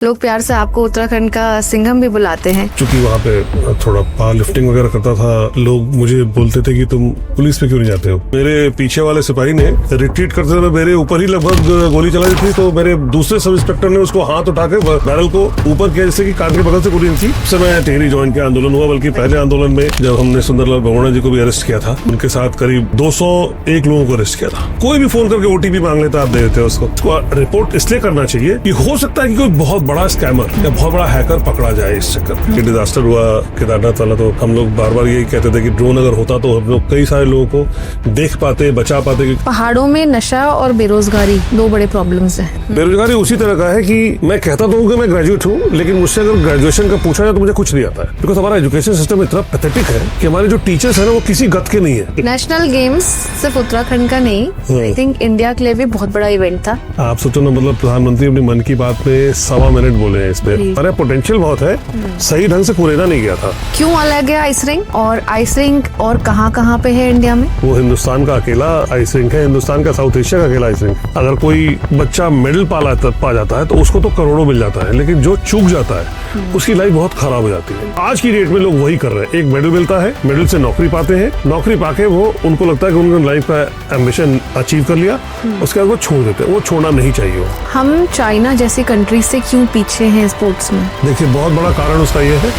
लोग प्यार से आपको उत्तराखंड का सिंघम भी बुलाते हैं। क्योंकि वहाँ पे थोड़ा पावर लिफ्टिंग वगैरह करता था, लोग मुझे बोलते थे कि तुम पुलिस में क्यों नहीं जाते हो। मेरे पीछे वाले सिपाही ने रिट्रीट करते समय मेरे ऊपर ही लगभग गोली चलाई थी, तो मेरे दूसरे सब इंस्पेक्टर ने उसको हाथ उठा के बैरल को ऊपर किया, जैसे कि कान के बगल से गोली थी। उस समय टेहरी ज्वाइन के आंदोलन हुआ, बल्कि पहले आंदोलन में जब हमने सुंदरलाल बमोड़ा जी को भी अरेस्ट किया था, उनके साथ करीब 201 लोगों को अरेस्ट किया था। कोई भी फोन करके OTP मांग लेता, आप दे देते उसको। रिपोर्ट इसलिए करना चाहिए कि हो सकता है कि कोई बहुत बड़ा स्कैमर या बहुत बड़ा हैकर पकड़ा जाए इस चक्कर में। डिजास्टर हुआ केदारनाथ वाला, तो हम लोग बार बार यही कहते थे कि ड्रोन अगर होता तो हम लोग कई सारे लोगों को देख पाते, बचा पाते। पहाड़ों में नशा और बेरोजगारी दो बड़े प्रॉब्लम्स हैं। बेरोजगारी उसी तरह का है कि मैं कहता तो हूँ कि मैं ग्रेजुएट हूँ, लेकिन मुझसे अगर ग्रेजुएशन का पूछा जाए तो मुझे कुछ नहीं आता है। बिकॉज हमारा एजुकेशन सिस्टम इतना पैथेटिक है कि हमारे जो टीचर्स है ना, वो किसी गत के नहीं है। नेशनल गेम्स सिर्फ उत्तराखंड का नहीं, आई थिंक इंडिया के लिए भी बहुत बड़ा इवेंट था। आप सोचो ना, मतलब प्रधानमंत्री अपनी मन की बात में 1.25 मिनट बोले हैं इस पे। अरे पोटेंशियल बहुत है, सही ढंग से पूरेना नहीं गया था। क्यों अलग है आइस रिंक, और आइस रिंक और कहाँ पे है इंडिया में? वो हिंदुस्तान का अकेला आइस रिंक है, हिंदुस्तान का साउथ एशिया का अकेला आइस रिंक। अगर कोई बच्चा मेडल पा जाता है तो उसको तो करोड़ों मिल जाता है, लेकिन जो चूक जाता है उसकी लाइफ बहुत खराब हो जाती है। आज की डेट में लोग वही कर रहे हैं, एक मेडल मिलता है, मेडल से नौकरी पाते हैं, नौकरी पाके वो उनको लगता है कि उन्होंने लाइफ का एम्बिशन अचीव कर लिया, उसके बाद वो छोड़ देते हैं। वो छोड़ना नहीं चाहिए। हम चाइना जैसी कंट्री से क्यों पीछे हैं स्पोर्ट्स में? देखिए, बहुत बड़ा कारण उसका ये है।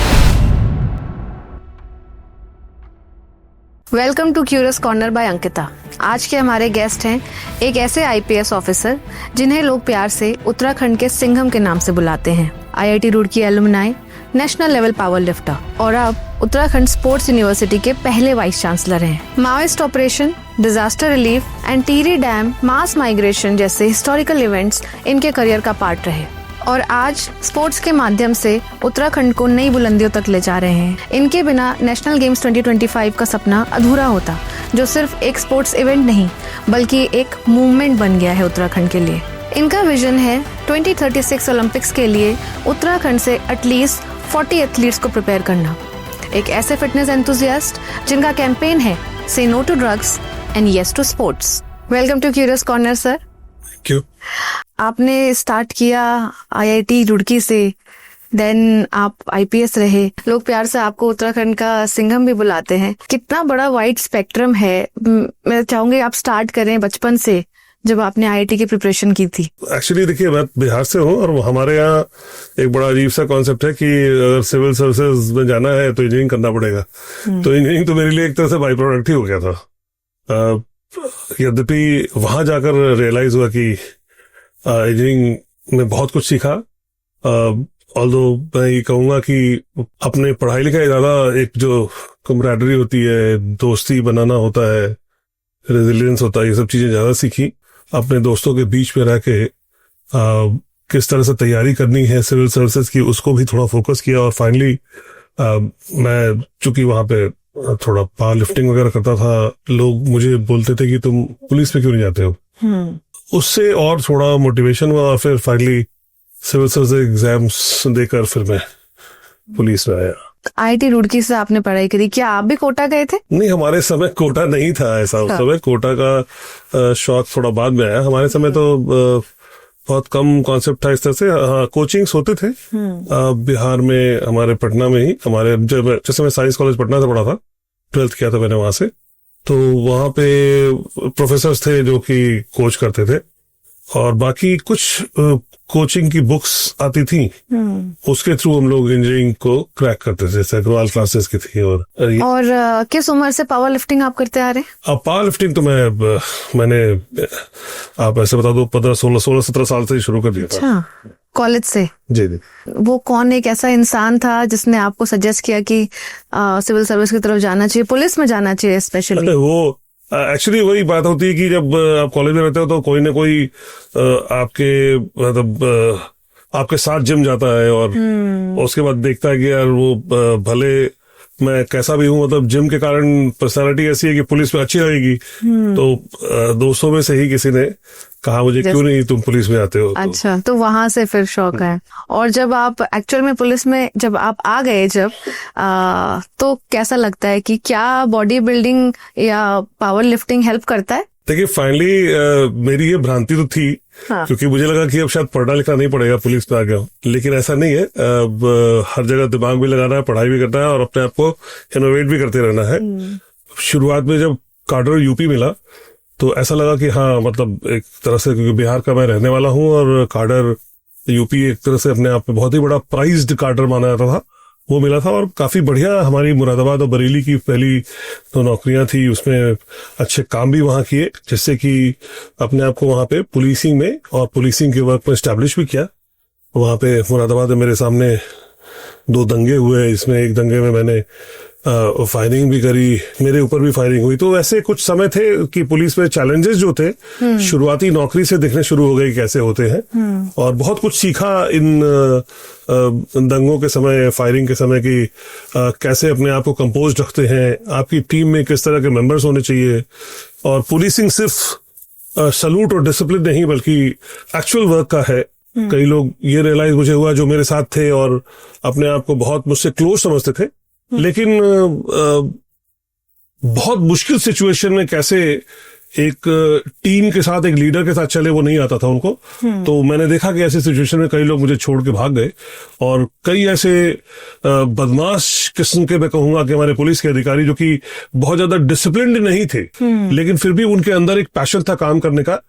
Welcome to curious corner by Ankita. आज के हमारे गेस्ट हैं एक ऐसे IPS ऑफिसर जिन्हें लोग प्यार से उत्तराखंड के सिंघम के नाम से बुलाते हैं। IIT Roorkee alumni, national level power lifter और अब उत्तराखंड स्पोर्ट्स यूनिवर्सिटी के पहले वाइस चांसलर हैं। Maoist operation, disaster relief and Tehri dam, mass migration जैसे हिस्टोरिकल इवेंट्स इनके करियर का पार्ट रहे और आज स्पोर्ट्स के माध्यम से उत्तराखंड को नई बुलंदियों तक ले जा रहे हैं। इनके बिना नेशनल गेम्स 2025 का सपना अधूरा होता, जो सिर्फ एक स्पोर्ट्स इवेंट नहीं बल्कि एक मूवमेंट बन गया है उत्तराखंड के लिए। इनका विजन है 2036 ओलंपिक्स के लिए उत्तराखंड से एटलीस्ट 40 एथलीट्स को प्रिपेयर करना। एक ऐसे फिटनेस एंथुसियास्ट जिनका कैंपेन है से no to drugs and yes to sports. Welcome to curious corner sir. क्यों? आपने स्टार्ट किया IIT रुड़की से, देन आप IPS रहे। लोग प्यार से आपको उत्तराखंड का सिंघम भी बुलाते हैं। कितना बड़ा वाइड स्पेक्ट्रम है। मैं चाहूंगी आप स्टार्ट करें बचपन से, जब आपने IIT की प्रिपरेशन की थी। एक्चुअली देखिए, मैं बिहार से हूँ और हमारे यहाँ एक बड़ा अजीब सा कॉन्सेप्ट है कि अगर सिविल सर्विसेज में जाना है तो इंजीनियरिंग करना पड़ेगा। तो इंजीनियरिंग तो मेरे लिए एक तरह से बाई प्रोडक्ट ही हो गया था। यद्यपि वहां जाकर रियलाइज हुआ कि इंजीनियरिंग में बहुत कुछ सीखा। ऑल्दो मैं ये कहूंगा कि अपने पढ़ाई लिखाई ज्यादा एक जो कमराडरी होती है, दोस्ती बनाना होता है, रेजिलियंस होता है, ये सब चीजें ज्यादा सीखी। अपने दोस्तों के बीच में रह के किस तरह से तैयारी करनी है सिविल सर्विसेज की, उसको भी थोड़ा फोकस किया। और फाइनली मैं चूंकि वहां पे थोड़ा पावर लिफ्टिंग वगैरह करता था, लोग मुझे बोलते थे कि तुम पुलिस में क्यों नहीं जाते हो। उससे और थोड़ा मोटिवेशन हुआ और फिर फाइनली सिविल सर्विस एग्जाम्स देकर फिर मैं पुलिस में आया। IIT रुड़की से आपने पढ़ाई करी, क्या आप भी कोटा गए थे? नहीं, हमारे समय कोटा नहीं था ऐसा। उस समय कोटा का शौक थोड़ा बाद में आया। हमारे समय तो बहुत कम कॉन्सेप्ट था इस तरह से। हाँ, कोचिंग्स होते थे बिहार में, हमारे पटना में ही। हमारे जैसे मैं साइंस कॉलेज पटना से पढ़ा था, 12th किया था मैंने वहां से, तो वहां पे प्रोफेसर्स थे जो कि कोच करते थे और बाकी कुछ कोचिंग की बुक्स आती थी, उसके थ्रू हम लोग इंजीनियरिंग को क्रैक करते थे, जैसे अग्रवाल क्लासेस की थी। और किस उम्र से पावर लिफ्टिंग आप करते आ रहे हैं? अब पावर लिफ्टिंग तो मैंने आप ऐसे बता दो 16-17 साल से ही शुरू कर दिया था। अच्छा, कॉलेज से? जी। वो कौन एक ऐसा इंसान था जिसने आपको सजेस्ट किया कि सिविल सर्विस की तरफ जाना चाहिए, पुलिस में जाना चाहिए स्पेशली? वो एक्चुअली वही बात होती है कि जब आप कॉलेज में रहते हो तो कोई ना कोई आपके मतलब आपके साथ जिम जाता है और उसके बाद देखता है कि यार वो भले मैं कैसा भी हूँ, मतलब जिम के कारण पर्सनालिटी ऐसी है कि पुलिस में अच्छी रहेगी। तो दोस्तों में से ही किसी ने कहा मुझे क्यों नहीं तुम पुलिस में आते हो। अच्छा, तो वहां से फिर शौक है। और जब आप एक्चुअल में पुलिस में जब आप आ गए तो कैसा लगता है कि क्या बॉडी बिल्डिंग या पावर लिफ्टिंग हेल्प करता है? देखिए, फाइनली मेरी ये भ्रांति तो थी हाँ। क्योंकि मुझे लगा कि अब शायद पढ़ना लिखना नहीं पड़ेगा, पुलिस में आ गया हूँ। लेकिन ऐसा नहीं है, अब हर जगह दिमाग भी लगाना है, पढ़ाई भी करना है और अपने आप को इनोवेट भी करते रहना है। शुरुआत में जब काडर यूपी मिला तो ऐसा लगा कि हाँ, मतलब एक तरह से, क्योंकि बिहार का मैं रहने वाला हूँ और काडर यूपी एक तरह से अपने आप में बहुत ही बड़ा प्राइज्ड काडर माना जाता था, वो मिला था। और काफी बढ़िया हमारी मुरादाबाद और बरेली की पहली तो नौकरियां थी, उसमें अच्छे काम भी वहां किए, जिससे कि अपने आप को वहां पे पुलिसिंग में और पुलिसिंग के वर्क में एस्टैब्लिश भी किया। वहां पे मुरादाबाद में मेरे सामने 2 दंगे हुए, इसमें एक दंगे में मैंने फायरिंग भी करी, मेरे ऊपर भी फायरिंग हुई। तो ऐसे कुछ समय थे कि पुलिस में चैलेंजेस जो थे शुरुआती नौकरी से दिखने शुरू हो गए कैसे होते हैं, और बहुत कुछ सीखा इन दंगों के समय, फायरिंग के समय, कि कैसे अपने आप को कंपोज रखते हैं, आपकी टीम में किस तरह के मेंबर्स होने चाहिए। और पुलिसिंग सिर्फ सलूट और डिसिप्लिन नहीं बल्कि एक्चुअल वर्क का है। कई लोग ये रियलाइज मुझे हुआ जो मेरे साथ थे और अपने आप को बहुत मुझसे क्लोज समझते थे, लेकिन बहुत मुश्किल सिचुएशन में कैसे एक टीम के साथ, एक लीडर के साथ चले, वो नहीं आता था उनको। तो मैंने देखा कि ऐसे सिचुएशन में कई लोग मुझे छोड़ के भाग गए, और कई ऐसे बदमाश किस्म के, मैं कहूंगा कि हमारे पुलिस के अधिकारी जो कि बहुत ज्यादा डिसिप्लिन्ड नहीं थे, लेकिन फिर भी उनके अंदर एक पैशन था काम करने का,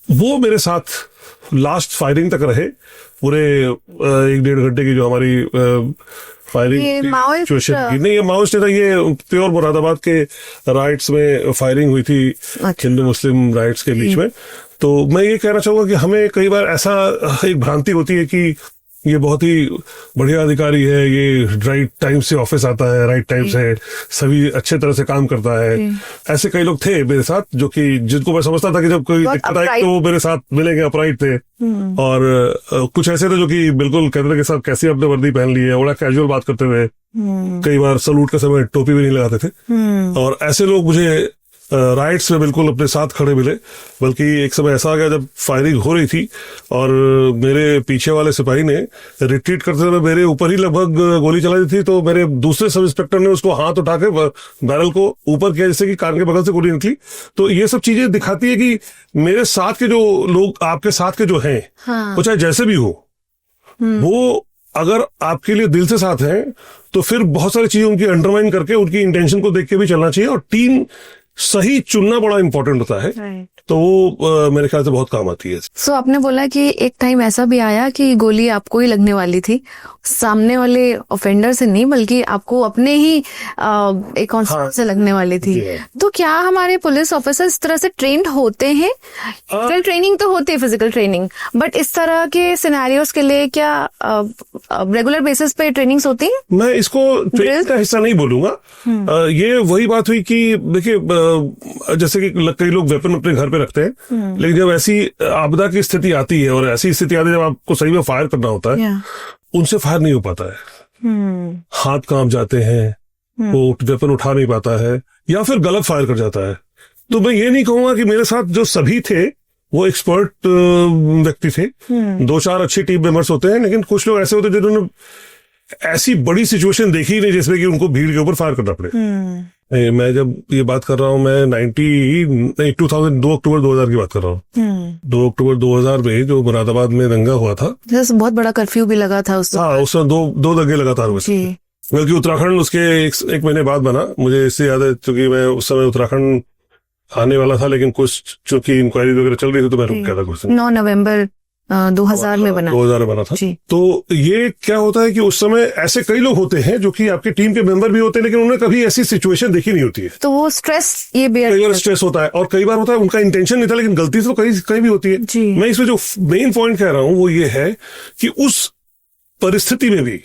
वो मेरे साथ लास्ट फायरिंग तक रहे। पूरे 1-1.5 घंटे की जो हमारी फायरिंग सिचुएशन की, नहीं ये माओइस्ट था, ये प्योर मुरादाबाद के राइट्स में फायरिंग हुई थी, हिंदू मुस्लिम राइट्स के बीच में। तो मैं ये कहना चाहूंगा कि हमें कई बार ऐसा एक भ्रांति होती है कि ये बहुत ही बढ़िया अधिकारी है, ये राइट टाइम से ऑफिस आता है, राइट टाइम से सभी अच्छे तरह से काम करता है। ऐसे कई लोग थे मेरे साथ जो कि, जिनको मैं समझता था कि जब कोई दिक्कत आई तो वो मेरे साथ मिलेंगे, अपराइट थे। और कुछ ऐसे थे जो कि बिल्कुल कहते के साथ कैसी अपने वर्दी पहन ली है, बड़ा कैजुअल बात करते हुए, कई बार सलूट के समय टोपी भी नहीं लगाते थे। और ऐसे लोग मुझे राइट्स में बिल्कुल अपने साथ खड़े मिले। बल्कि एक समय ऐसा आ गया जब फायरिंग हो रही थी और मेरे पीछे वाले सिपाही ने रिट्रीट करते समय मेरे ऊपर ही लगभग गोली चला दी थी, तो मेरे दूसरे सब इंस्पेक्टर ने उसको हाथ उठा के बैरल को ऊपर किया, जैसे कि कान के बगल से गोली निकली। तो ये सब चीजें दिखाती है कि मेरे साथ के जो लोग, आपके साथ के जो हैं, वो चाहे जैसे भी हो, वो अगर आपके लिए दिल से साथ हैं तो फिर बहुत सारी चीजें उनकी अंडरमाइन करके उनकी इंटेंशन को देख के भी चलना चाहिए। और टीम सही चुनना बड़ा इंपॉर्टेंट होता है, तो वो मेरे ख्याल से बहुत काम आती है। सो आपने बोला कि एक टाइम ऐसा भी आया कि गोली आपको ही लगने वाली थी, सामने वाले ऑफेंडर से नहीं बल्कि आपको अपने ही एक कांस्टेबल से लगने वाली थी। तो क्या हमारे पुलिस ऑफिसर इस तरह से ट्रेंड होते हैं? ट्रेनिंग तो होती है, फिजिकल ट्रेनिंग, बट इस तरह के सिनेरियोस के लिए क्या रेगुलर बेसिस पे ट्रेनिंग्स होती है? मैं इसको ट्रेनिंग का हिस्सा नहीं बोलूंगा। ये वही बात हुई कि देखिए, जैसे कि कई लोग वेपन अपने घर पे रखते हैं, लेकिन जब ऐसी आपदा की स्थिति आती है और ऐसी स्थिति आती है जब आपको सही में फायर करना होता है, उनसे फायर नहीं हो पाता है, हाथ कांप जाते हैं, वो वेपन उठा नहीं पाता है, या फिर गलत फायर कर जाता है। तो मैं ये नहीं कहूंगा कि मेरे साथ जो सभी थे वो एक्सपर्ट व्यक्ति थे। 2-4 अच्छे टीम मेंबर्स होते हैं, लेकिन कुछ लोग ऐसे होते हैं जिन्होंने ऐसी बड़ी सिचुएशन देखी ही नहीं जिसमें कि उनको भीड़ के ऊपर फायर करना पड़े। मैं जब ये बात कर रहा हूँ, मैं 2 अक्टूबर 2000 की बात कर रहा हूँ। 2 अक्टूबर 2000 में जो मुरादाबाद में दंगा हुआ था, बहुत बड़ा कर्फ्यू भी लगा था उस उसमें दो दंगे लगातार हुए। बल्कि उत्तराखंड उसके एक महीने बाद बना। मुझे इससे याद है क्योंकि मैं उस समय उत्तराखंड आने वाला था, लेकिन कुछ चूंकि इंक्वायरी वगैरह चल रही थी तो मैं रुक गया था कुछ। 9 नवंबर 2000 में बना। 2000 में बना था। तो ये क्या होता है कि उस समय ऐसे कई लोग होते हैं जो कि आपकी टीम के मेंबर भी होते हैं, लेकिन उन्होंने कभी ऐसी सिचुएशन देखी नहीं होती है, तो वो स्ट्रेस, ये कई बार स्ट्रेस होता है, और कई बार होता है उनका इंटेंशन नहीं था लेकिन गलती तो कहीं भी होती है। मैं इसमें जो मेन पॉइंट कह रहा हूं वो ये है कि उस परिस्थिति में भी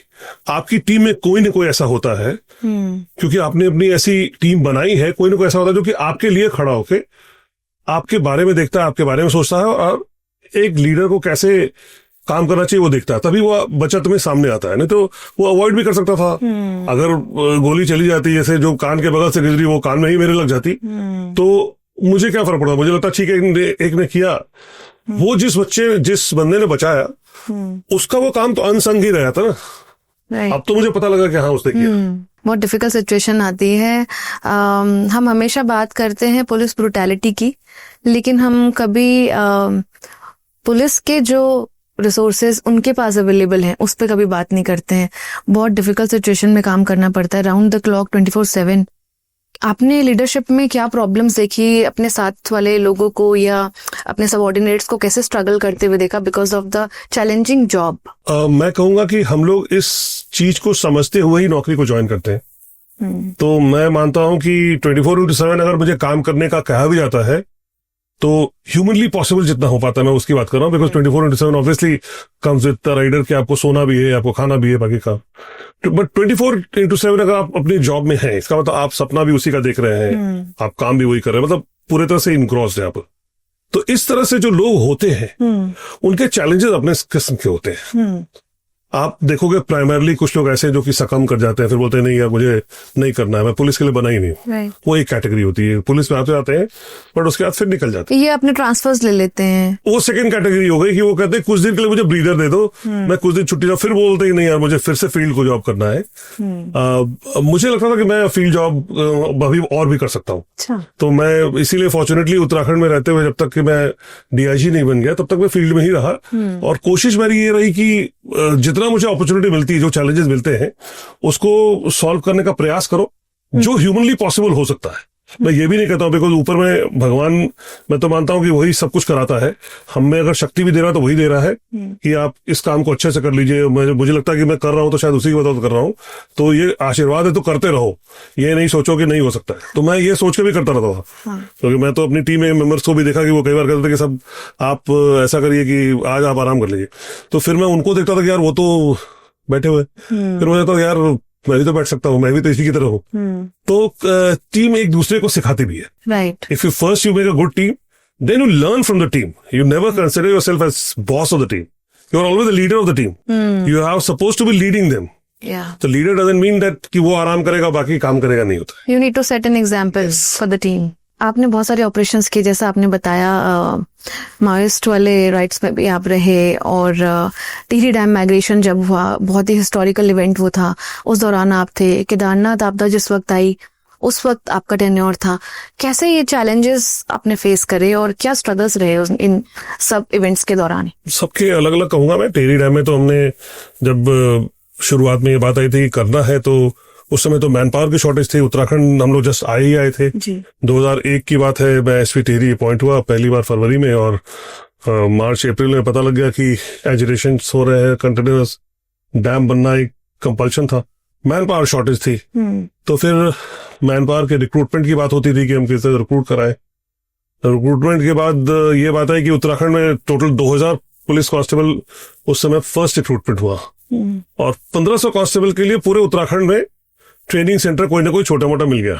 आपकी टीम में कोई ना कोई ऐसा होता है, क्योंकि आपने अपनी ऐसी टीम बनाई है, कोई ना कोई ऐसा होता है जो कि आपके लिए खड़ा होके आपके बारे में देखता है, आपके बारे में सोचता है, और एक लीडर को कैसे काम करना चाहिए वो देखता है, तभी वो बचत में सामने आता है। नहीं तो वो अवॉइड भी कर सकता था। अगर गोली चली जाती, जैसे जो कान के बगल से गुजरी वो कान में ही मेरे लग जाती, तो मुझे क्या फर्क पड़ता? मुझे लगता ठीक है एक ने किया, वो जिस बंदे ने बचाया उसका वो काम तो अनसंग ही रहा था ना। अब तो मुझे पता लगा कि हाँ उसने किया। बहुत डिफिकल्ट सिचुएशन आती है। हम हमेशा बात करते हैं पुलिस ब्रूटैलिटी की, लेकिन हम कभी पुलिस के जो रिसोर्सेज उनके पास अवेलेबल हैं उस पर कभी बात नहीं करते हैं। बहुत डिफिकल्ट सिचुएशन में काम करना पड़ता है, राउंड द क्लॉक 24/7। आपने लीडरशिप में क्या प्रॉब्लम्स देखी, अपने साथ वाले लोगों को या अपने सबऑर्डिनेट्स को कैसे स्ट्रगल करते हुए देखा because of the challenging job? मैं कहूंगा कि हम लोग इस चीज को समझते हुए ही नौकरी को ज्वाइन करते हैं। तो मैं मानता हूं कि 24/7 अगर मुझे काम करने का कहा भी जाता है तो ह्यूमनली पॉसिबल जितना हो पाता है मैं उसकी बात कर रहा हूँ, because 24/7 obviously comes with the rider कि आपको सोना भी है, आपको खाना भी है, बाकी काम। बट 24/7 अगर आप अपनी जॉब में हैं, इसका मतलब आप सपना भी उसी का देख रहे हैं, आप काम भी वही कर रहे हैं, मतलब पूरे तरह से इनग्रॉस्ड है आप। तो इस तरह से जो लोग होते हैं उनके चैलेंजेस अपने किस्म के होते हैं। आप देखोगे प्राइमरली कुछ लोग ऐसे हैं जो कि सकम कर जाते हैं, फिर बोलते हैं नहीं यार मुझे नहीं करना है, मैं पुलिस के लिए बना ही नहीं। वो एक कैटेगरी होती है, पुलिस में आते जाते हैं बट उसके बाद फिर निकल जाते हैं, ये अपने ट्रांसफर्स ले लेते हैं। वो सेकंड कैटेगरी हो गई कि वो कहते हैं कुछ दिन के लिए मुझे ब्रीदर दे दो, मैं कुछ दिन छुट्टी जाऊँ, फिर बोलते हैं नहीं यार मुझे फिर से फील्ड को जॉब करना है। मुझे लगता था कि मैं फील्ड जॉब अभी और भी कर सकता हूँ, तो मैं इसीलिए फॉर्चुनेटली उत्तराखंड में रहते हुए जब तक कि मैं डीआईजी नहीं बन गया तब तक मैं फील्ड में ही रहा। और कोशिश मेरी ये रही कि जितना मुझे अपॉर्चुनिटी मिलती है, जो चैलेंजेस मिलते हैं उसको सॉल्व करने का प्रयास करो जो ह्यूमनली पॉसिबल हो सकता है। मैं ये भी नहीं कहता हूँ बिकॉज ऊपर में भगवान, मैं तो मानता हूँ कि वही सब कुछ कराता है, हमें अगर शक्ति भी दे रहा है तो वही दे रहा है कि आप इस काम को अच्छे से कर लीजिए। मुझे लगता है कि मैं कर रहा हूँ तो शायद उसी की वजह कर रहा हूँ, तो ये आशीर्वाद है तो करते रहो, ये नहीं सोचो कि नहीं हो सकता है। तो मैं ये सोच के भी करता रहता था, क्योंकि मैं तो अपनी टीम में मेंबर्स को भी देखा कि वो कई बार कहते थे कि सब आप ऐसा करिए कि आज आप आराम कर लीजिए, तो फिर मैं उनको देखता था कि यार वो तो बैठे हुए, फिर मुझे तो यार मैं भी तो बैठ सकता हूँ, मैं भी तो इसी की तरह हूँ। तो टीम एक दूसरे को सिखाती भी है। Right, if you first you make a good team, then you learn from the team. You never consider yourself as boss of the team, you are always the leader of the team, you are supposed to be leading them. तो leader doesn't mean that कि वो आराम करेगा बाकी काम करेगा, नहीं होता। You need to set an example for the team. आपने बहुत सारे ऑपरेशंस किए, जैसा आपने बताया माओइस्ट वाले राइट्स में भी आप रहे, और टिहरी डैम माइग्रेशन जब हुआ, बहुत ही हिस्टोरिकल इवेंट वो था, उस दौरान आप थे। केदारनाथ आपदा जिस वक्त आई उस वक्त आपका टेन्योर था। कैसे ये चैलेंजेस आपने फेस करे और क्या स्ट्रगल्स रहे इन सब इवेंट्स के दौरान? सबके अलग अलग कहूंगा मैं। टिहरी डैम में तो हमने जब शुरुआत में ये बात आई थी करना है, तो उस समय तो मैन पावर की शॉर्टेज थी। उत्तराखंड हम लोग जस्ट आए थे 2001 की बात है। मैं एसपी टिहरी अपॉइंट हुआ पहली बार फरवरी में, और मार्च अप्रैल में पता लग गया कि एजिटेशन हो रहे हैं, कंटिन्यूअस डैम बनना एक कंपल्शन था, मैन पावर शॉर्टेज थी। तो फिर मैन पावर के रिक्रूटमेंट की बात होती थी कि हम किसे रिक्रूट कराएं। रिक्रूटमेंट के बाद ये बात है कि उत्तराखंड में टोटल 2000 पुलिस कांस्टेबल उस समय फर्स्ट रिक्रूटमेंट हुआ, और 1500 कांस्टेबल के लिए पूरे उत्तराखंड में ट्रेनिंग सेंटर कोई ना कोई छोटा मोटा मिल गया।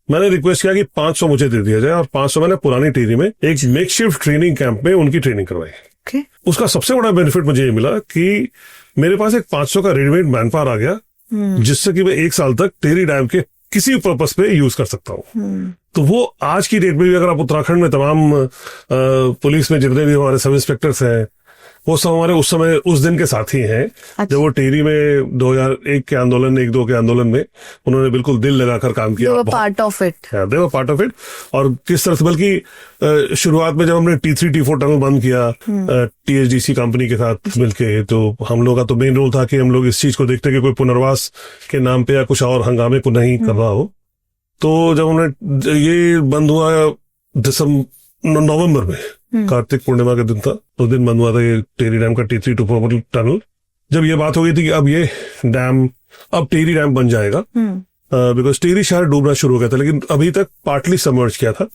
मैंने रिक्वेस्ट किया कि 500 मुझे दे दिया जाए, और 500 मैंने पुरानी टिहरी में एक मेकशिफ्ट ट्रेनिंग कैंप में उनकी ट्रेनिंग करवाई। उसका सबसे बड़ा बेनिफिट मुझे ये मिला कि मेरे पास एक 500 का रेडीमेड मैन पावर आ गया, जिससे कि मैं 1 साल तक टिहरी डैम के किसी पर्पस पे यूज कर सकता हूँ। तो वो आज की डेट में भी अगर आप उत्तराखंड में तमाम पुलिस में जितने भी हमारे सब इंस्पेक्टर्स हैं, वो सब हमारे उस समय उस दिन के साथी हैं। अच्छा। जब वो टिहरी में 2001 के आंदोलन, 1-2 के आंदोलन में उन्होंने बिल्कुल दिल लगाकर काम किया। They were part of it. They were part of it। और किस तरह से, बल्कि शुरुआत में जब हमने T3 T4 टनल बंद किया THDC कंपनी के साथ मिलके, तो हम लोग का तो मेन रोल था कि हम लोग इस चीज को देखते कि कोई पुनर्वास के नाम पे या कुछ और हंगामे को नहीं कर रहा हो। तो जब हमने ये बंद हुआ नवंबर में, कार्तिक पूर्णिमा के दिन था, उस दिन बंद हुआ था ये टिहरी डैम का T3 T4 टनल। जब ये बात हो गई थी कि अब ये डैम, अब टिहरी डैम बन जाएगा, बिकॉज टिहरी शहर डूबना शुरू हो गया था, लेकिन अभी तक पार्टली सबमर्ज किया था।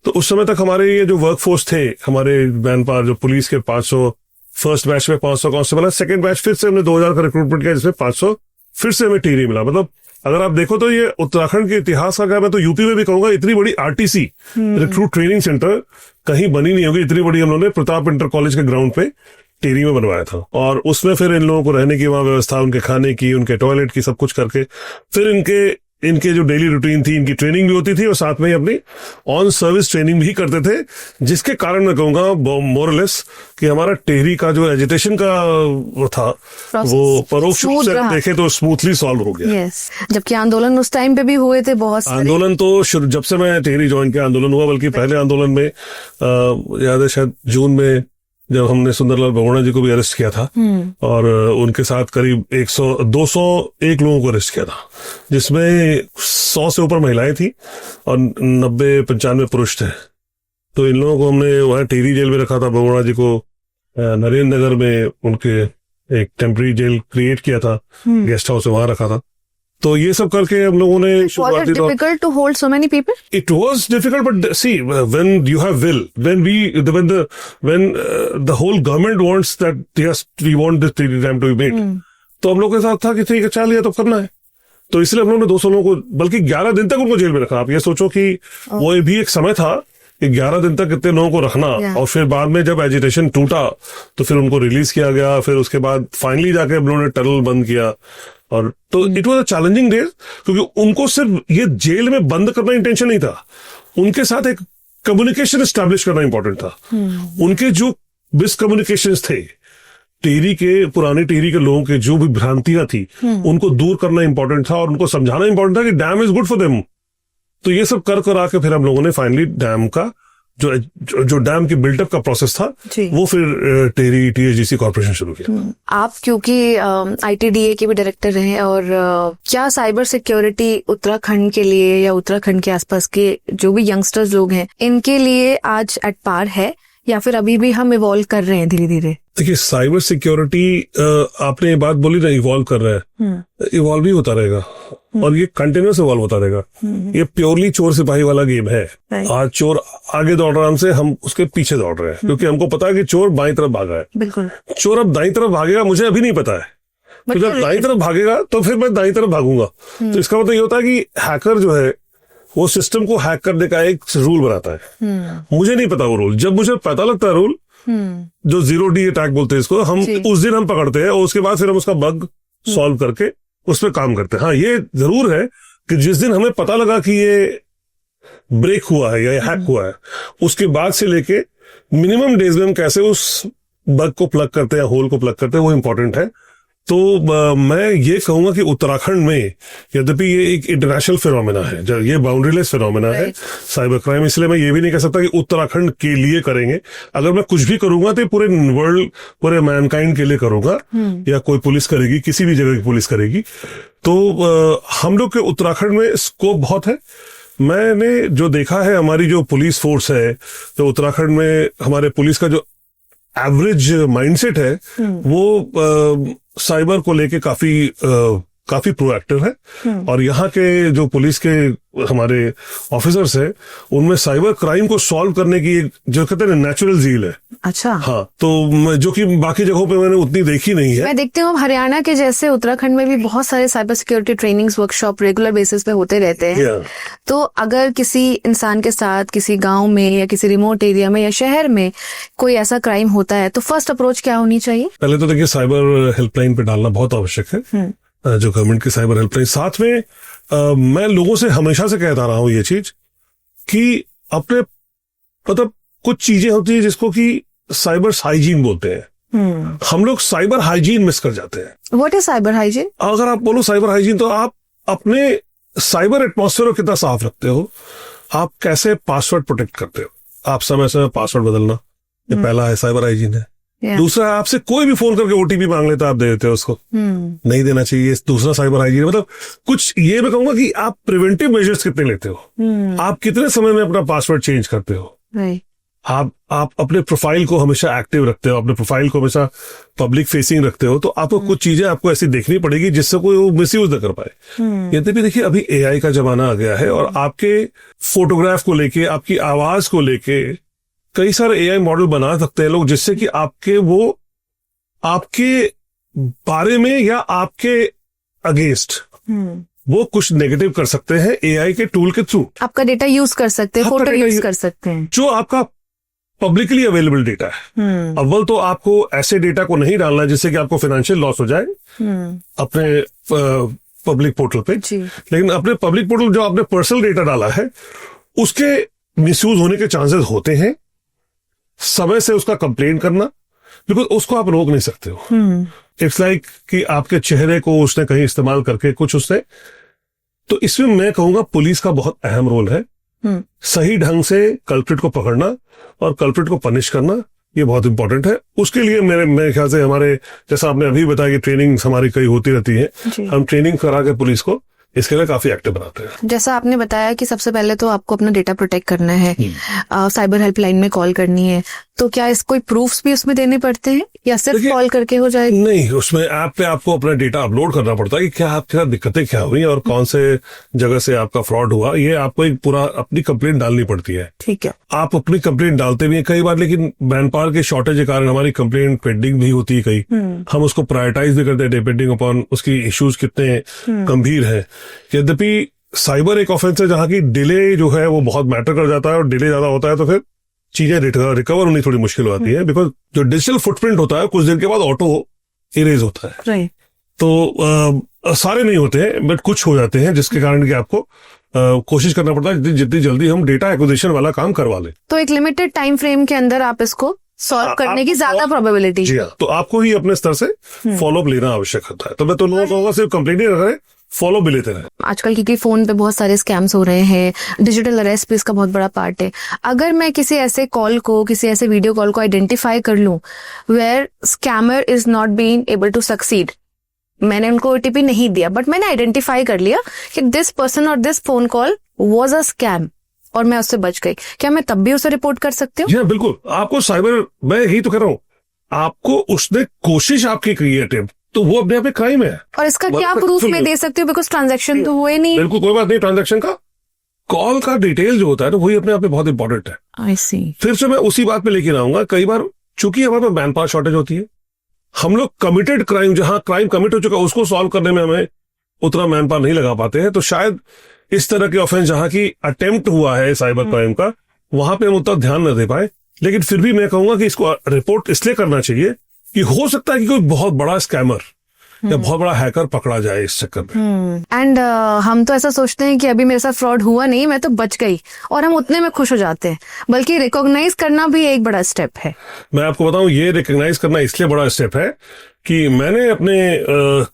तो उस समय तक हमारे ये जो वर्कफोर्स थे, हमारे मैन पावर जो पुलिस के 500 फर्स्ट बैच में 500 कांस्टेबल है, सेकंड बैच फिर से हमने 2000 का रिक्रूटमेंट किया, जिसमें 500 फिर से हमें टिहरी मिला। मतलब अगर आप देखो तो ये उत्तराखंड के इतिहास का, मैं तो यूपी में भी कहूंगा, इतनी बड़ी आरटीसी रिक्रूट ट्रेनिंग सेंटर कहीं बनी नहीं होगी। इतनी बड़ी हम लोगों ने प्रताप इंटर कॉलेज के ग्राउंड पे टिहरी में बनवाया था, और उसमें फिर इन लोगों को रहने की वहां व्यवस्था, उनके खाने की, उनके टॉयलेट की, सब कुछ करके फिर इनके इनके जो डेली रूटीन थी, इनकी ट्रेनिंग भी होती थी और साथ में ही अपनी ऑन सर्विस ट्रेनिंग भी करते थे, जिसके कारण मैं कहूंगा मोरलेस कि हमारा टेहरी का जो एजिटेशन का वो था वो परोक्ष रूप से देखे तो स्मूथली सॉल्व हो गया। जबकि आंदोलन उस टाइम पे भी हुए थे बहुत सारे। आंदोलन तो जब से मैं टेहरी ज्वाइन किया आंदोलन हुआ, बल्कि पहले आंदोलन में याद है शायद जून में जब हमने सुंदरलाल बहुगुणा जी को भी अरेस्ट किया था और उनके साथ करीब 201 लोगों को अरेस्ट किया था, जिसमें 100 से ऊपर महिलाएं थी और 90-95 पुरुष थे। तो इन लोगों को हमने वहां टेहरी जेल में रखा था, बहुगुणा जी को नरेंद्र नगर में उनके एक टेम्पररी जेल क्रिएट किया था, गेस्ट हाउस वहां रखा था। तो ये सब करके हम लोगों ने difficult to hold so many people? It was difficult, but see, when you have will, when the whole government wants that yes, we want this program to be made, तो हम लोग के साथ था कि ठीक है चल, ये तो करना है। तो इसलिए हम लोगों ने 200 लोगों को, बल्कि 11 दिन तक उनको जेल में रखा। आप ये सोचो कि वो भी एक समय था कि 11 दिन तक इतने लोगों को रखना, और फिर बाद में जब एजिटेशन टूटा तो फिर उनको रिलीज किया गया। फिर उसके बाद फाइनली जाके हम लोगों ने टनल बंद किया। और तो it was a challenging days, क्योंकि उनको सिर्फ ये जेल में बंद करना इंटेंशन नहीं था, उनके साथ एक कम्युनिकेशन एस्टैब्लिश करना इंपॉर्टेंट था। उनके जो मिसकम्युनिकेशंस थे, टेहरी के पुराने टेहरी के लोगों के जो भी भ्रांतियां थी, उनको दूर करना इंपॉर्टेंट था और उनको समझाना इंपॉर्टेंट था कि dam is good for them. तो ये सब कर आके फिर हम लोगों ने फाइनली डैम का जो डैम की बिल्डअप का प्रोसेस था वो फिर टेहरी THDC कॉर्पोरेशन शुरू किया। आप क्योंकि ITDA के भी डायरेक्टर रहे, और क्या साइबर सिक्योरिटी उत्तराखंड के लिए या उत्तराखंड के आसपास के जो भी यंगस्टर्स लोग हैं, इनके लिए आज एट पार है या फिर अभी भी हम इवॉल्व कर रहे हैं धीरे धीरे? देखिए, साइबर सिक्योरिटी आपने ये बात बोली ना, इवॉल्व कर रहा है, इवॉल्व ही होता रहेगा और ये कंटिन्यूस इवॉल्व होता रहेगा। ये प्योरली चोर सिपाही वाला गेम है। आज चोर आगे दौड़ रहा है हमसे, हम उसके पीछे दौड़ रहे हैं, क्योंकि हमको पता है कि चोर बाईं तरफ भागा है। बिल्कुल। चोर अब दाईं तरफ भागेगा मुझे अभी नहीं पता है, तो जब दाईं तरफ भागेगा तो फिर मैं दाईं तरफ भागूंगा। तो इसका मतलब ये होता है कि हैकर जो है वो सिस्टम को हैक करने का एक रूल बनाता है। मुझे नहीं पता वो रूल, जब मुझे पता लगता है रूल, जो 0D अटैक बोलते हैं इसको, हम उस दिन हम पकड़ते हैं और उसके बाद फिर हम उसका बग सॉल्व करके उस पर काम करते हैं। हाँ, ये जरूर है कि जिस दिन हमें पता लगा कि ये ब्रेक हुआ है या हैक हुआ है, उसके बाद से लेके मिनिमम डेज में हम कैसे उस बग को प्लग करते हैं, होल को प्लग करते हैं, वो इंपॉर्टेंट है। तो मैं ये कहूंगा कि उत्तराखंड में, यद्यपि ये एक इंटरनेशनल फिनोमेना है, जब ये बाउंड्रीलेस फिनोमेना है साइबर क्राइम, इसलिए मैं ये भी नहीं कह सकता कि उत्तराखंड के लिए करेंगे। अगर मैं कुछ भी करूंगा तो पूरे वर्ल्ड, पूरे मैनकाइंड के लिए करूंगा, या कोई पुलिस करेगी, किसी भी जगह की पुलिस करेगी। तो हम लोग के उत्तराखंड में स्कोप बहुत है। मैंने जो देखा है, हमारी जो पुलिस फोर्स है, तो उत्तराखंड में हमारे पुलिस का जो एवरेज माइंडसेट है वो साइबर को लेके काफी प्रोएक्टिव है। और यहाँ के जो पुलिस के हमारे ऑफिसर्स हैं, उनमें साइबर क्राइम को सॉल्व करने की एक, जो कहते हैं, नेचुरल जील है। अच्छा। हाँ, तो जो कि बाकी जगहों पे मैंने उतनी देखी नहीं है। मैं देखती हूँ हरियाणा के जैसे उत्तराखंड में भी बहुत सारे cyber security trainings workshop regular basis पे होते रहते हैं। तो अगर किसी इंसान के साथ किसी गांव में या किसी रिमोट एरिया में या शहर में कोई ऐसा क्राइम होता है, तो फर्स्ट अप्रोच क्या होनी चाहिए? पहले तो देखिए, साइबर हेल्पलाइन पे डालना बहुत आवश्यक है, जो गवर्नमेंट की साइबर हेल्पलाइन। साथ में मैं लोगों से हमेशा से कहता रहा हूं ये चीज कि अपने, मतलब कुछ चीजें होती है जिसको कि साइबर हाइजीन बोलते हैं, हम लोग साइबर हाइजीन मिस कर जाते हैं। What is cyber hygiene? अगर आप बोलो साइबर हाइजीन, तो आप अपने साइबर एटमॉस्फेयर को कितना साफ रखते हो, आप कैसे पासवर्ड प्रोटेक्ट करते हो, आप समय समय पासवर्ड बदलना, ये पहला है, साइबर हाइजीन है। दूसरा, आपसे कोई भी फोन करके OTP मांग लेता है, आप दे देते हो उसको, नहीं देना चाहिए। दूसरा साइबर हाइजीन, मतलब कुछ ये मैं कहूंगा कि आप प्रिवेंटिव मेजर्स कितने लेते हो, आप कितने समय में अपना पासवर्ड चेंज करते हो, आप अपने प्रोफाइल को हमेशा एक्टिव रखते हो, अपने प्रोफाइल को हमेशा पब्लिक फेसिंग रखते हो। तो आपको कुछ चीजें आपको ऐसी देखनी पड़ेगी जिससे कोई वो मिसयूज न कर पाए। यद्यपि देखिए, अभी AI का जमाना आ गया है और आपके फोटोग्राफ को लेके, आपकी आवाज को लेके कई सारे AI मॉडल बना सकते हैं लोग, जिससे कि आपके बारे में या आपके अगेंस्ट वो कुछ नेगेटिव कर सकते हैं AI के टूल के थ्रू। आपका डेटा यूज कर सकते हैं, फोटो यूज कर सकते हैं, जो आपका पब्लिकली अवेलेबल डेटा है। अव्वल तो आपको ऐसे डेटा को नहीं डालना जिससे कि आपको फाइनेंशियल लॉस हो जाए, अपने पब्लिक पोर्टल पे, लेकिन अपने पब्लिक पोर्टल जो आपने पर्सनल डेटा डाला है उसके मिसयूज होने के चांसेस होते हैं। समय से उसका कंप्लेंट करना, बिकॉज उसको आप रोक नहीं सकते हो। इट्स लाइक कि आपके चेहरे को उसने कहीं इस्तेमाल करके कुछ उसने, तो इसमें मैं कहूंगा पुलिस का बहुत अहम रोल है। सही ढंग से कल्प्रिट को पकड़ना और कल्प्रिट को पनिश करना, ये बहुत इंपॉर्टेंट है। उसके लिए मेरे ख्याल से हमारे, जैसा आपने अभी बताया कि ट्रेनिंग हमारी कई होती रहती है, हम ट्रेनिंग करा के पुलिस को इसके लिए काफी एक्टिव बनाते हैं। जैसा आपने बताया कि सबसे पहले तो आपको अपना डेटा प्रोटेक्ट करना है, साइबर हेल्पलाइन में कॉल करनी है, तो क्या इस कोई प्रूफ्स भी उसमें देने पड़ते हैं या सिर्फ कॉल करके हो जाएगा? नहीं, उसमें ऐप पे आपको अपना डेटा अपलोड करना पड़ता है कि क्या आपके दिक्कतें क्या हुई और कौन से जगह से आपका फ्रॉड हुआ, ये आपको एक पूरा अपनी कंप्लेंट डालनी पड़ती है। ठीक है, आप अपनी कंप्लेंट डालते भी हैं कई बार, लेकिन मैन पावर के शॉर्टेज के कारण हमारी कंप्लेंट पेंडिंग भी होती है कई। हम उसको प्रायोरिटाइज भी करते हैं डिपेंडिंग अपॉन उसकी इश्यूज कितने गंभीर है। यद्यपि साइबर एक ऑफेंस है जहां की डिले जो है वो बहुत मैटर कर जाता है, और डिले ज्यादा होता है तो फिर चीजें रिकवर होनी थोड़ी मुश्किल हो जाती है, बिकॉज जो डिजिटल फुटप्रिंट होता है कुछ देर के बाद ऑटो इरेज होता है। राइट। तो सारे नहीं होते हैं, बट कुछ हो जाते हैं, जिसके कारण कि आपको कोशिश करना पड़ता है जितनी जल्दी हम डेटा एक्विजिशन वाला काम करवा लें। तो एक लिमिटेड टाइम फ्रेम के अंदर आप इसको सॉल्व करने की ज्यादा प्रोबेबिलिटी। जी हाँ, तो आपको ही अपने स्तर से फॉलोअप लेना आवश्यक होता है। तो मैं तो लोगों को कहूंगा सिर्फ कंप्लेंट ही रखें, फॉलो भी लेते रहे। आजकल क्योंकि फोन पे बहुत सारे स्कैम्स हो रहे हैं, डिजिटल अरेस्ट भी इसका बहुत बड़ा पार्ट है। अगर मैं किसी ऐसे कॉल को, किसी ऐसे वीडियो कॉल को आइडेंटिफाई कर लूं where scammer is not being able to succeed, मैंने उनको ओटीपी नहीं दिया बट मैंने आइडेंटिफाई कर लिया कि दिस पर्सन और this phone call was a scam और मैं उससे बच गई, क्या मैं तब भी उसे रिपोर्ट कर सकती हूँ? जी बिल्कुल। आपको साइबर, मैं यही तो कह रहा हूँ, आपको उसने कोशिश आपकी की है अटेम्प्ट, तो वो अपने आप में क्राइम है। और इसका क्या प्रूफ मैं दे सकती हूँ? बिकॉज ट्रांजैक्शन तो हुए नहीं। बिल्कुल कोई बात नहीं, ट्रांजैक्शन का कॉल का डिटेल जो होता है तो वही अपने आप में बहुत इंपॉर्टेंट है। आई सी। फिर से मैं उसी बात पे लेके आऊंगा, कई बार चूंकि हमारे पास मैन पावर शॉर्टेज होती है, हम लोग कमिटेड क्राइम, जहां क्राइम कमिट हो चुका है उसको सॉल्व करने में हमें उतना मैन पावर नहीं लगा पाते हैं। तो शायद इस तरह के ऑफेंस जहां की अटेम्प्ट हुआ है साइबर क्राइम का, वहां पे हम उतना ध्यान न दे पाए। लेकिन फिर भी मैं कहूंगा कि इसको रिपोर्ट इसलिए करना चाहिए कि हो सकता है कि कोई बहुत बड़ा स्कैमर या बहुत बड़ा हैकर पकड़ा जाए इस चक्कर में। एंड हम तो ऐसा सोचते हैं कि अभी मेरे साथ फ्रॉड हुआ नहीं, मैं तो बच गई, और हम उतने में खुश हो जाते हैं। बल्कि रिकॉग्नाइज करना भी एक बड़ा स्टेप है। मैं आपको बताऊं, ये रिकॉग्नाइज करना इसलिए बड़ा स्टेप है कि मैंने अपने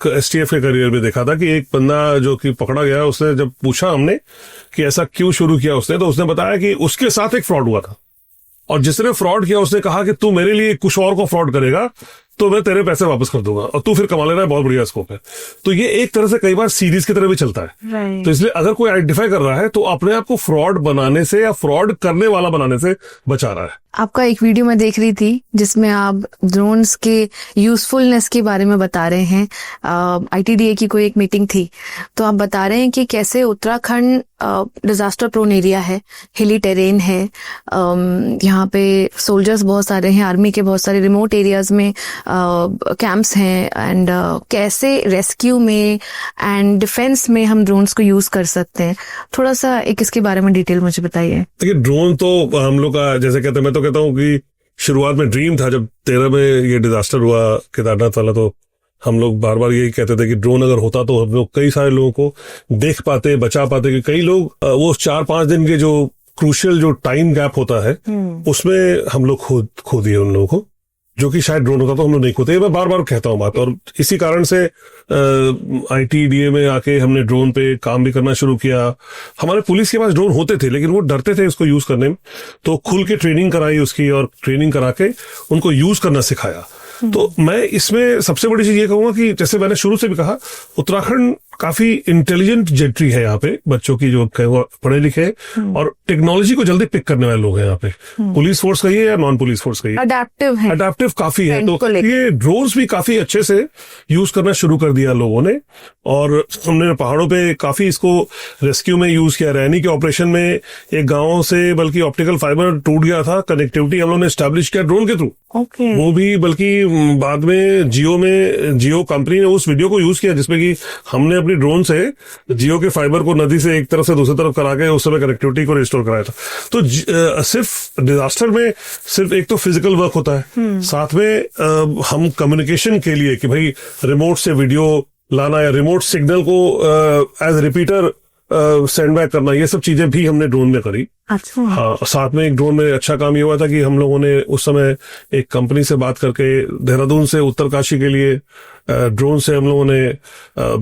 एसटीएफ के करियर में देखा था कि एक बंदा जो कि पकड़ा गया, उसने जब पूछा हमने कि ऐसा क्यों शुरू किया उसने, तो उसने बताया कि उसके साथ एक फ्रॉड हुआ था और जिसने फ्रॉड किया उसने कहा कि तू मेरे लिए कुछ और को फ्रॉड करेगा तो मैं तेरे पैसे वापस कर दूंगा और तू फिर कमा लेना है, बहुत बढ़िया स्कोप है। तो ये एक तरह से कई बार सीरीज की तरह भी चलता है। तो इसलिए अगर कोई आइडेंटिफाई कर रहा है तो अपने आप को फ्रॉड बनाने से या फ्रॉड करने वाला बनाने से बचा रहा है। आपका एक वीडियो मैं देख रही थी जिसमें आप ड्रोन्स के यूजफुलनेस के बारे में बता रहे हैं। आईटीडीए की कोई एक मीटिंग थी, तो आप बता रहे हैं कि कैसे उत्तराखंड डिजास्टर प्रोन एरिया है, हिली टेरेन है, यहाँ पे सोल्जर्स बहुत सारे हैं, आर्मी के बहुत सारे रिमोट एरियाज में कैंप्स हैं, एंड कैसे रेस्क्यू में एंड डिफेंस में हम ड्रोन्स को यूज कर सकते हैं। थोड़ा सा एक इसके बारे में डिटेल मुझे बताइए। देखिए, ड्रोन तो हम लोग का, जैसे कहते हैं, मैं तो कहता हूँ कि शुरुआत में ड्रीम था। जब 13 में ये डिजास्टर हुआ केदारनाथ वाला, तो हम लोग बार बार यही कहते थे कि ड्रोन अगर होता तो हम लोग कई सारे लोगों को देख पाते, बचा पाते। कि कई लोग वो 4-5 दिन के जो क्रूशियल जो टाइम गैप होता है उसमें हम लोग खो दिए उन लोगों को, जो कि शायद ड्रोन होता तो हम लोग नहीं खोते। मैं बार बार कहता हूँ बात, और इसी कारण से आईटीडीए में आके हमने ड्रोन पे काम भी करना शुरू किया। हमारे पुलिस के पास ड्रोन होते थे लेकिन वो डरते थे उसको यूज करने में, तो खुल के ट्रेनिंग कराई उसकी, और ट्रेनिंग करा के उनको यूज करना सिखाया। तो मैं इसमें सबसे बड़ी चीज ये कहूंगा कि जैसे मैंने शुरू से भी कहा, उत्तराखंड काफी इंटेलिजेंट जेंट्री है यहाँ पे, बच्चों की जो पढ़े लिखे और टेक्नोलॉजी को जल्दी पिक करने वाले लोग हैं यहाँ पे। पुलिस फोर्स कहिए या नॉन पुलिस फोर्स कहिए, अडेप्टिव काफी है। तो ये ड्रोन्स भी काफी अच्छे से यूज करना शुरू कर दिया लोगों ने, और हमने पहाड़ों पे काफी इसको रेस्क्यू में यूज किया। रैनी के ऑपरेशन में एक गाँव से बल्कि ऑप्टिकल फाइबर टूट गया था, कनेक्टिविटी हम लोगों ने स्टैब्लिश किया ड्रोन के थ्रू। वो भी बल्कि बाद में जियो कंपनी ने उस वीडियो को यूज किया जिसमें कि हमने अपनी ड्रोन से जियो के फाइबर को नदी से एक तरफ से दूसरी तरफ करा के उस समय कनेक्टिविटी को रिस्टोर कराया था। तो सिर्फ डिजास्टर में सिर्फ एक तो फिजिकल वर्क होता है, साथ में हम कम्युनिकेशन के लिए कि भाई रिमोट से वीडियो लाना या रिमोट सिग्नल को एज रिपीटर सेंड बैक करना, ये सब चीजें भी हमने ड्रोन में करी। अच्छा। हाँ, साथ में एक ड्रोन में अच्छा काम ये हुआ था कि हम लोगों ने उस समय एक कंपनी से बात करके देहरादून से उत्तरकाशी के लिए ड्रोन से हम लोगों ने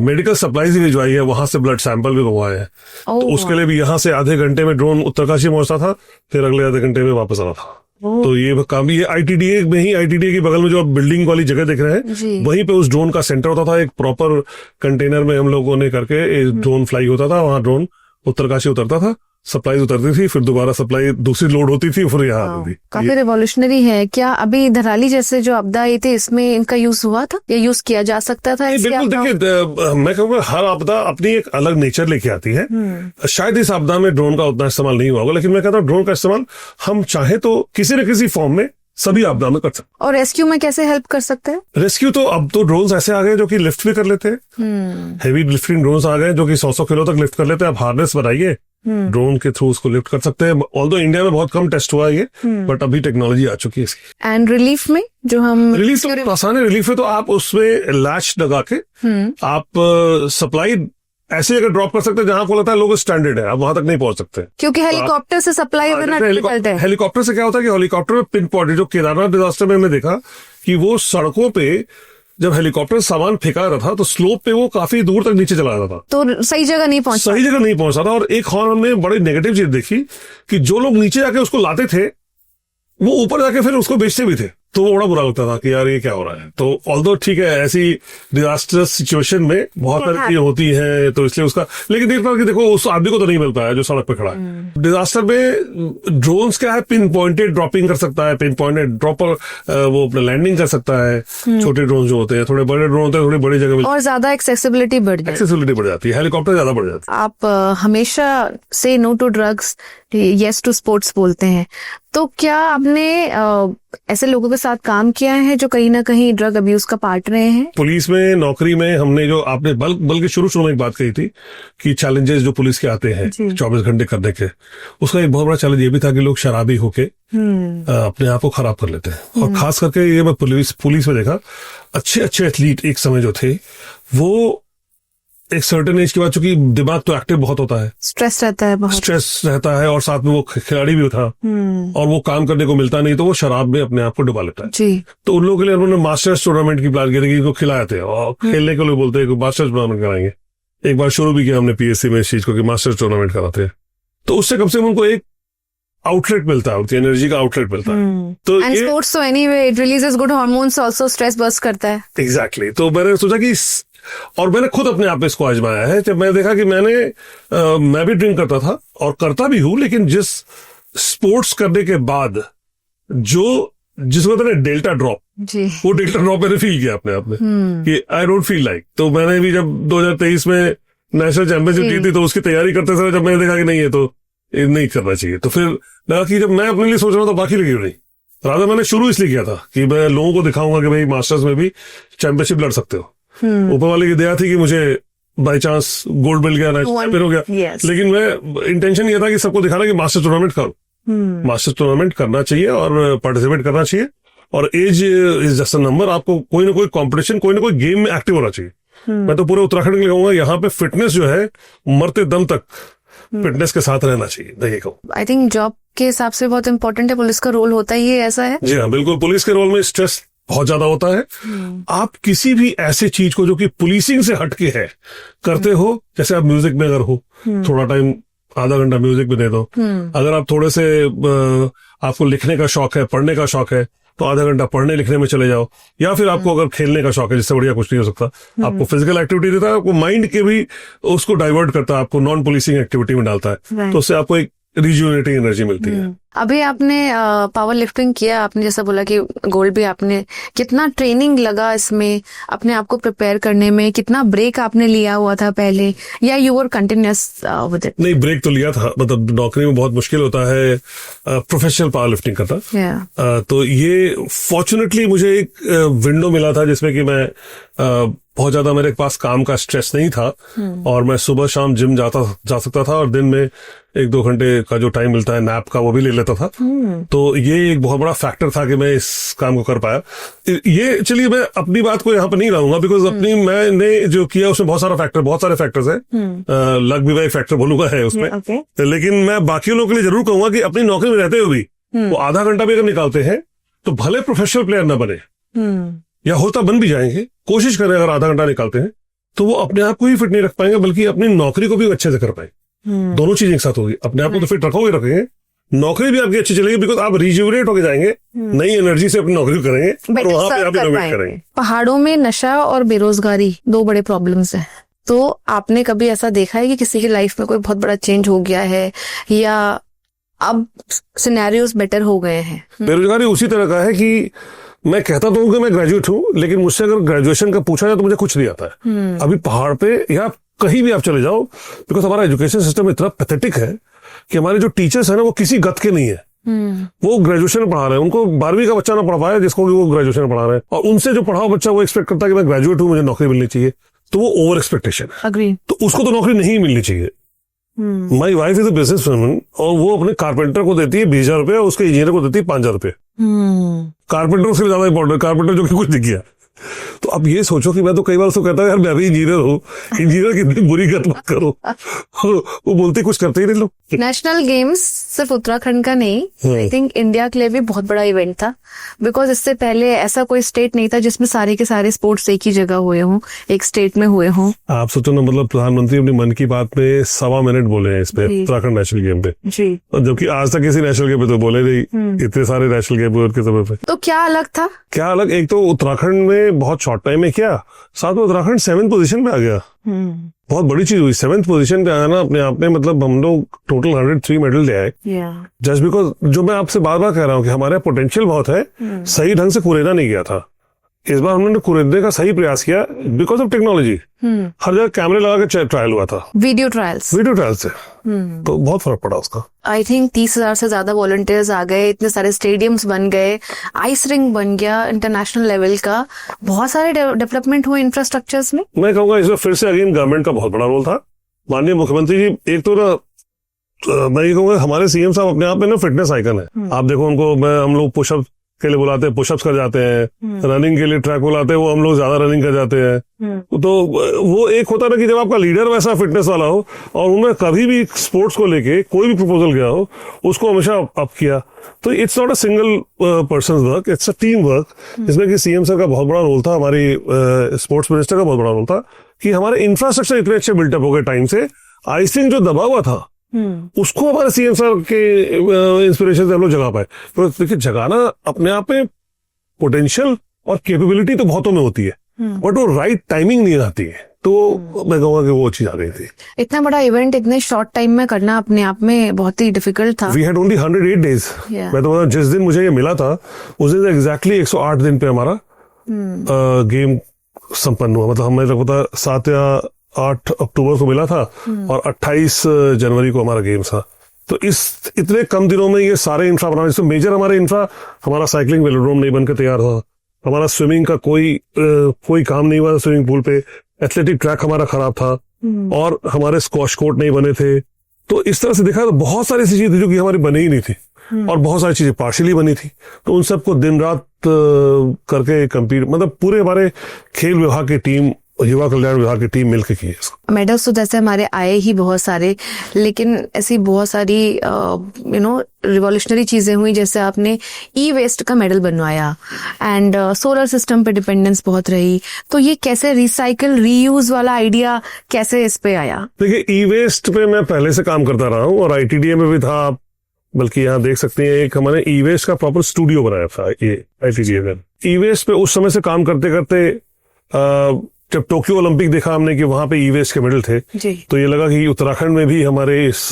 मेडिकल सप्लाईज भी भिजवाई है, वहां से ब्लड सैंपल भी मंगवाए हैं। तो उसके लिए भी यहाँ से आधे घंटे में ड्रोन उत्तरकाशी पहुंचता था, फिर अगले आधे घंटे में वापस आना था। तो ये काम, ये आईटीडीए में ही, आईटीडीए के बगल में जो आप बिल्डिंग वाली जगह देख रहे हैं, वहीं पे उस ड्रोन का सेंटर होता था। एक प्रॉपर कंटेनर में हम लोगों ने करके ड्रोन फ्लाई होता था, वहां ड्रोन उत्तरकाशी उतरता था, सप्लाई उतरती थी, फिर दोबारा सप्लाई दूसरी लोड होती थी, फिर यहाँ आती थी। काफी रिवॉल्यूशनरी है। क्या अभी धराली जैसे जो आपदा आई थी, इसमें इनका यूज हुआ था या यूज किया जा सकता था? बिल्कुल, देखिए मैं कहूँगा हर आपदा अपनी एक अलग नेचर लेके आती है। शायद इस आपदा में ड्रोन का उतना इस्तेमाल नहीं हुआ होगा, लेकिन मैं कहता हूँ ड्रोन का इस्तेमाल हम चाहे तो किसी न किसी फॉर्म में सभी आपदा में कर सकते हैं। और रेस्क्यू में कैसे हेल्प कर सकते हैं? रेस्क्यू तो अब तो ड्रोन्स ऐसे आ गए जो कि लिफ्ट भी कर लेते हैं। हेवी लिफ्टिंग ड्रोन्स आ गए जो कि 100 किलो तक लिफ्ट कर लेते हैं। आप हार्नेस बनाइए, ड्रोन के थ्रू उसको लिफ्ट कर सकते हैं। ऑल्दो इंडिया में बहुत कम टेस्ट हुआ है ये, बट अभी टेक्नोलॉजी आ चुकी है इसकी। एंड रिलीफ में जो हम रिलीफ तो आसान है। रिलीफ में तो आप उसमें लैच लगा के आप सप्लाई ऐसे अगर ड्रॉप कर सकते हैं जहां को लगता है लोग स्टैंडर्ड है, आप वहां तक नहीं पहुंच सकते। क्योंकि हेलीकॉप्टर से सप्लाई हेलीकॉप्टर से क्या होता है कि हेलीकॉप्टर में पिन पॉइंट, जो केदारनाथ डिजास्टर में हमने देखा कि वो सड़कों पे जब हेलीकॉप्टर सामान फेंका रहा था तो स्लोप पे वो काफी दूर तक नीचे चला रहा था, तो सही जगह नहीं पहुंचा था। और एक और हमने बड़ी नेगेटिव चीज देखी कि जो लोग नीचे जाके उसको लाते थे वो ऊपर जाके फिर उसको बेचते भी थे, तो वो बड़ा बुरा लगता था कि यार ये क्या हो रहा है। तो ऑल्दो ठीक है, ऐसी डिजास्टर्स सिचुएशन में बहुत सारी चीजें होती हैं, तो इसलिए उसका, लेकिन देखता कि देखो उस आदमी को तो नहीं मिलता है जो सड़क पे खड़ा है। डिजास्टर में ड्रोन्स क्या है, पिन पॉइंटेड ड्रॉपिंग कर सकता है, पिन पॉइंटेड ड्रॉपर वो अपना लैंडिंग कर सकता है। छोटे ड्रोन जो होते हैं, थोड़े बड़े ड्रोन होते हैं, थोड़ी बड़ी जगह और ज्यादा एक्सेसिबिलिटी बढ़ जाती है, हेलीकॉप्टर ज्यादा बढ़ जाती है। आप हमेशा से no to drugs, yes to sports बोलते हैं, तो क्या आपने ऐसे लोगों के साथ काम किया है जो कहीं ना कहीं ड्रग अब्यूज का पार्ट रहे हैं? पुलिस में नौकरी में हमने जो आपने बल्कि शुरू में एक बात कही थी कि चैलेंजेस जो पुलिस के आते हैं 24 घंटे करने के, उसका एक बहुत बड़ा चैलेंज ये भी था कि लोग शराबी होके अपने आप को खराब कर लेते हैं। और खास करके ये मैं पुलिस में देखा, अच्छे एथलीट एक समय जो थे वो एक सर्टेन एज के बाद, चूंकि दिमाग तो एक्टिव बहुत होता है, स्ट्रेस रहता है और साथ में वो खिलाड़ी भी था और वो काम करने को मिलता नहीं, तो वो शराब में अपने आप को डुबा लेता है जी। तो उन लोगों के लिए उन्होंने मास्टर्स टूर्नामेंट की प्लान की, इनको खिलाए थे और खेलने के लिए बोलते हैं मास्टर्स टूर्नामेंट कराएंगे। एक बार शुरू भी किया हमने पीएससी में इस चीज को कि मास्टर्स टूर्नामेंट कराते हैं, तो उससे कम से कम उनको एक आउटलेट मिलता है, उनकी एनर्जी का आउटलेट मिलता है। तो स्पोर्ट्स तो anyway it releases good hormones, also stress burst करता है। एग्जैक्टली। तो मैंने सोचा कि, और मैंने खुद अपने आप में इसको आजमाया है, जब मैंने देखा कि मैं भी ड्रिंक करता था और करता भी हूं, लेकिन जिस स्पोर्ट्स करने के बाद जिसको कहते हैं डेल्टा ड्रॉप, वो डेल्टा ड्रॉप मैंने फील किया अपने आप में कि आई डोंट फील लाइक। तो मैंने भी जब 2023 में नेशनल चैंपियनशिप जीती तो उसकी तैयारी करते समय जब मैंने देखा कि नहीं, ये तो नहीं करना चाहिए, तो फिर लगा कि जब मैं अपने लिए सोच रहा हूं तो बाकी लगी नहीं। राधा मैंने शुरू इसलिए किया था कि मैं लोगों को दिखाऊंगा कि भाई मास्टर्स में भी चैंपियनशिप लड़ सकते हो। ऊपर वाले की दया थी कि मुझे बाय चांस गोल्ड मिल गया, चैंपियन हो गया। लेकिन मैं इंटेंशन ये था कि सबको दिखाना कि मास्टर टूर्नामेंट करो, मास्टर टूर्नामेंट करना चाहिए और पार्टिसिपेट करना चाहिए। और age is just a number, आपको कोई ना कोई कॉम्पिटिशन, कोई ना कोई गेम में एक्टिव होना चाहिए। मैं तो पूरे उत्तराखंड के लिए कहूंगा, यहाँ पे फिटनेस जो है मरते दम तक फिटनेस के साथ रहना चाहिए। आई थिंक जॉब के हिसाब से बहुत इंपॉर्टेंट है, पुलिस का रोल होता ही ऐसा है। जी हाँ, बिल्कुल। पुलिस के रोल में स्ट्रेस बहुत ज्यादा होता है। आप किसी भी ऐसी चीज को जो कि पुलिसिंग से हटके है करते हो, जैसे आप म्यूजिक में अगर हो, थोड़ा टाइम आधा घंटा म्यूजिक में दे दो। अगर आप थोड़े से आपको लिखने का शौक है, पढ़ने का शौक है, तो आधा घंटा पढ़ने लिखने में चले जाओ। या फिर आपको अगर खेलने का शौक है, जिससे बढ़िया कुछ नहीं हो सकता, आपको फिजिकल एक्टिविटी देता है, आपको माइंड के भी उसको डाइवर्ट करता है, आपको नॉन पुलिसिंग एक्टिविटी में डालता है, तो उससे आपको एक रिजुवेटिंग एनर्जी मिलती है। अभी आपने पावर लिफ्टिंग किया, आपने जैसा बोला कि गोल्ड भी, आपने कितना ट्रेनिंग लगा इसमें अपने आप को प्रिपेयर करने में? कितना ब्रेक आपने लिया हुआ था पहले, या you were continuous with it? नहीं, ब्रेक तो लिया था। मतलब नौकरी में बहुत मुश्किल होता है प्रोफेशनल पावर लिफ्टिंग करना। तो ये फॉर्चुनेटली मुझे एक विंडो मिला था जिसमें कि मैं बहुत ज्यादा मेरे पास काम का स्ट्रेस नहीं था और मैं सुबह शाम जिम जा सकता था और दिन में 1-2 घंटे का जो टाइम मिलता है नैप का वो भी ले लेता था। तो ये एक बहुत बड़ा फैक्टर था कि मैं इस काम को कर पाया। ये चलिए मैं अपनी बात को यहाँ पर नहीं लाऊंगा बिकॉज अपनी मैंने जो किया उसमें बहुत सारे फैक्टर्स है, लक भी भाई फैक्टर बोलूंगा है उसमें। लेकिन मैं बाकी लोगों के लिए जरूर कहूंगा कि अपनी नौकरी में रहते हुए भी वो आधा घंटा भी अगर निकालते हैं तो भले प्रोफेशनल प्लेयर ना बने या होता बन भी जाएंगे, कोशिश करें अगर आधा घंटा निकालते हैं तो वो अपने आप को ही फिट नहीं रख पाएंगे बल्कि अपनी नौकरी को भी अच्छे से कर पाए। दोनों चीजें एक साथ होगी, अपने आप को तो फिट रखेंगे, नौकरी भी आपकी अच्छी चलेगी बिकॉज आप रिजुविनेट होके जाएंगे, नई एनर्जी से अपनी नौकरी करेंगे और वहां पे आप इनोवेट करेंगे। पहाड़ों में नशा और बेरोजगारी 2 बड़े प्रॉब्लम्स हैं, तो आपने कभी ऐसा देखा है कि किसी की लाइफ में कोई बहुत बड़ा चेंज हो गया है या अब सिनेरियोज बेटर हो गए हैं? बेरोजगारी उसी तरह का है कि मैं कहता तो हूँ कि मैं ग्रेजुएट हूँ लेकिन मुझसे अगर ग्रेजुएशन का पूछा जाए तो मुझे कुछ नहीं आता है। अभी पहाड़ पे या कहीं भी आप चले जाओ बिकॉज हमारा एजुकेशन सिस्टम इतना पैथेटिक है कि हमारे जो टीचर्स है ना वो किसी गत के नहीं है। वो ग्रेजुएशन में पढ़ा रहे हैं, उनको 12वीं का बच्चा ना पढ़ पाया जिसको कि वो ग्रेजुएशन में पढ़ा रहे हैं और उनसे जो पढ़ा बच्चा वो एक्सपेक्ट करता है कि मैं ग्रेजुएट हूँ मुझे नौकरी मिलनी चाहिए, तो वो ओवर एक्सपेक्टेशन है। तो उसको तो नौकरी नहीं मिलनी चाहिए। My wife is a business woman और वो अपने कारपेंटर को देती है 20,000 रुपए और उसके इंजीनियर को देती है 5,000 रुपए। कारपेंटर उससे ज्यादा इंपॉर्टेंट, कारपेंटर जो कि कुछ नहीं किया। तो अब ये सोचो कि मैं तो कई बार उसको कहता हूँ यार मैं भी इंजीनियर हूँ, इंजीनियर की बुरी गत मत करो। वो बोलते कुछ करते ही नहीं लोग। नेशनल गेम्स सिर्फ उत्तराखंड का नहीं, आई थिंक इंडिया के लिए भी बहुत बड़ा इवेंट था बिकॉज इससे पहले ऐसा कोई स्टेट नहीं था जिसमें सारे के सारे स्पोर्ट्स एक ही जगह हुए हों, एक स्टेट में हुए हों। आप सोचो ना, मतलब प्रधानमंत्री अपनी मन की बात में 1.25 मिनट बोले हैं इस पे उत्तराखंड नेशनल गेम पे जी, और जबकि आज तक किसी नेशनल गेम पे तो बोले नहीं, इतने सारे नेशनल गेम के समय पे। तो क्या अलग था? क्या अलग, एक तो उत्तराखंड में बहुत शॉर्ट टाइम में किया, साथ में उत्तराखंड 7th पोजीशन पे आ गया। बहुत बड़ी चीज हुई 7th पोजीशन पे आना अपने आप में, मतलब हम लोग टोटल 103 मेडल ले आए जस्ट बिकॉज, जो मैं आपसे बार बार कह रहा हूँ कि हमारे पोटेंशियल बहुत है, सही ढंग से कुरेदा नहीं गया था। इस बार हमने कुरेदने का सही प्रयास किया बिकॉज ऑफ टेक्नोलॉजी। हर जगह कैमरे लगा के ट्रायल हुआ था, वीडियो ट्रायल से, तो बहुत फर्क पड़ा उसका। आई थिंक 30,000 से ज्यादा वॉलंटियर्स आ गए, इतने सारे स्टेडियम्स बन गए, आइस रिंग बन गया इंटरनेशनल लेवल का, बहुत सारे डेवलपमेंट हुए इंफ्रास्ट्रक्चर्स में। मैं कहूँगा इसमें फिर से अगेन गवर्नमेंट का बहुत बड़ा रोल था। माननीय मुख्यमंत्री जी, एक तो ना मैं ये कहूँगा हमारे सीएम साहब अपने आप में ना फिटनेस आइकन है। आप देखो उनको, हम लोग पुशअप के लिए बुलाते हैं, पुशअप्स कर जाते हैं, रनिंग के लिए ट्रैक बुलाते हैं, वो हम लोग ज्यादा रनिंग कर जाते हैं। तो वो एक होता है ना कि जब आपका लीडर वैसा फिटनेस वाला हो और उन्होंने कभी भी स्पोर्ट्स को लेके कोई भी प्रपोजल गया हो उसको हमेशा अप किया। तो it's not a single person work, it's a team work, जिसमें कि सीएम सर का बहुत बड़ा रोल था, हमारी स्पोर्ट्स मिनिस्टर का बहुत बड़ा रोल था कि हमारे इंफ्रास्ट्रक्चर इतने अच्छे बिल्टअप हो गए टाइम से। आइसिंग जो दबा हुआ था उसको हमारे सीएम सर के इंस्पिरेशन से हम लोग जगा पाए। तो देखिए, जगाना अपने आप में पोटेंशियल और कैपेबिलिटी तो बहुतों में होती है, बट वो राइट टाइमिंग नहीं आती है। तो मैं कहूँगा कि वो चीज आ गई थी। इतना बड़ा इवेंट इतने शॉर्ट टाइम में करना अपने आप में बहुत ही डिफिकल्ट था। We had only 108 days. मैं तो जिस दिन मुझे ये मिला था उस दिन एग्जैक्टली 108 दिन पे हमारा गेम संपन्न हुआ। मतलब हमें लगता था 7 या 8 अक्टूबर को मिला था और 28 जनवरी को हमारा गेम था। तो इस इतने कम दिनों में ये सारे इंफ्रा बनाने, इसमें मेजर हमारे इंफ्रा, हमारा साइकिलिंग वेलोड्रोम नहीं बनकर तैयार था, हमारा स्विमिंग का कोई काम नहीं हुआ स्विमिंग पूल पे, एथलेटिक ट्रैक हमारा खराब था और हमारे स्क्वॉश कोर्ट नहीं बने थे। तो इस तरह से देखा तो बहुत सारी ऐसी चीजें जो कि हमारी बनी ही नहीं थी और बहुत सारी चीजें पार्शियली बनी थी। तो उन सबको दिन रात करके कंप्लीट, मतलब पूरे हमारे खेल विभाग की टीम, युवा कल्याण विभाग की टीम मिलकर की है इसको। मेडल्स तो जैसे हमारे आए ही बहुत सारे, लेकिन ऐसी बहुत सारी रिवॉल्यूशनरी चीजें हुई, जैसे आपने ई वेस्ट का मेडल बनवाया एंड सोलर सिस्टम पे डिपेंडेंस बहुत रही। तो ये कैसे रिसाइकल रीयूज वाला आइडिया कैसे इस पे आया? देखिए, ई वेस्ट पे मैं पहले से काम करता रहा हूँ और आईटीडीए में भी था, बल्कि यहाँ देख सकते हैं एक हमारे ई वेस्ट का प्रॉपर स्टूडियो बनाया था ये आईटीडीए में। ई वेस्ट पे उस समय से काम करते करते जब टोक्यो ओलंपिक देखा हमने कि वहां पे ई वेस्ट के मेडल थे जी, तो ये लगा कि उत्तराखंड में भी हमारे इस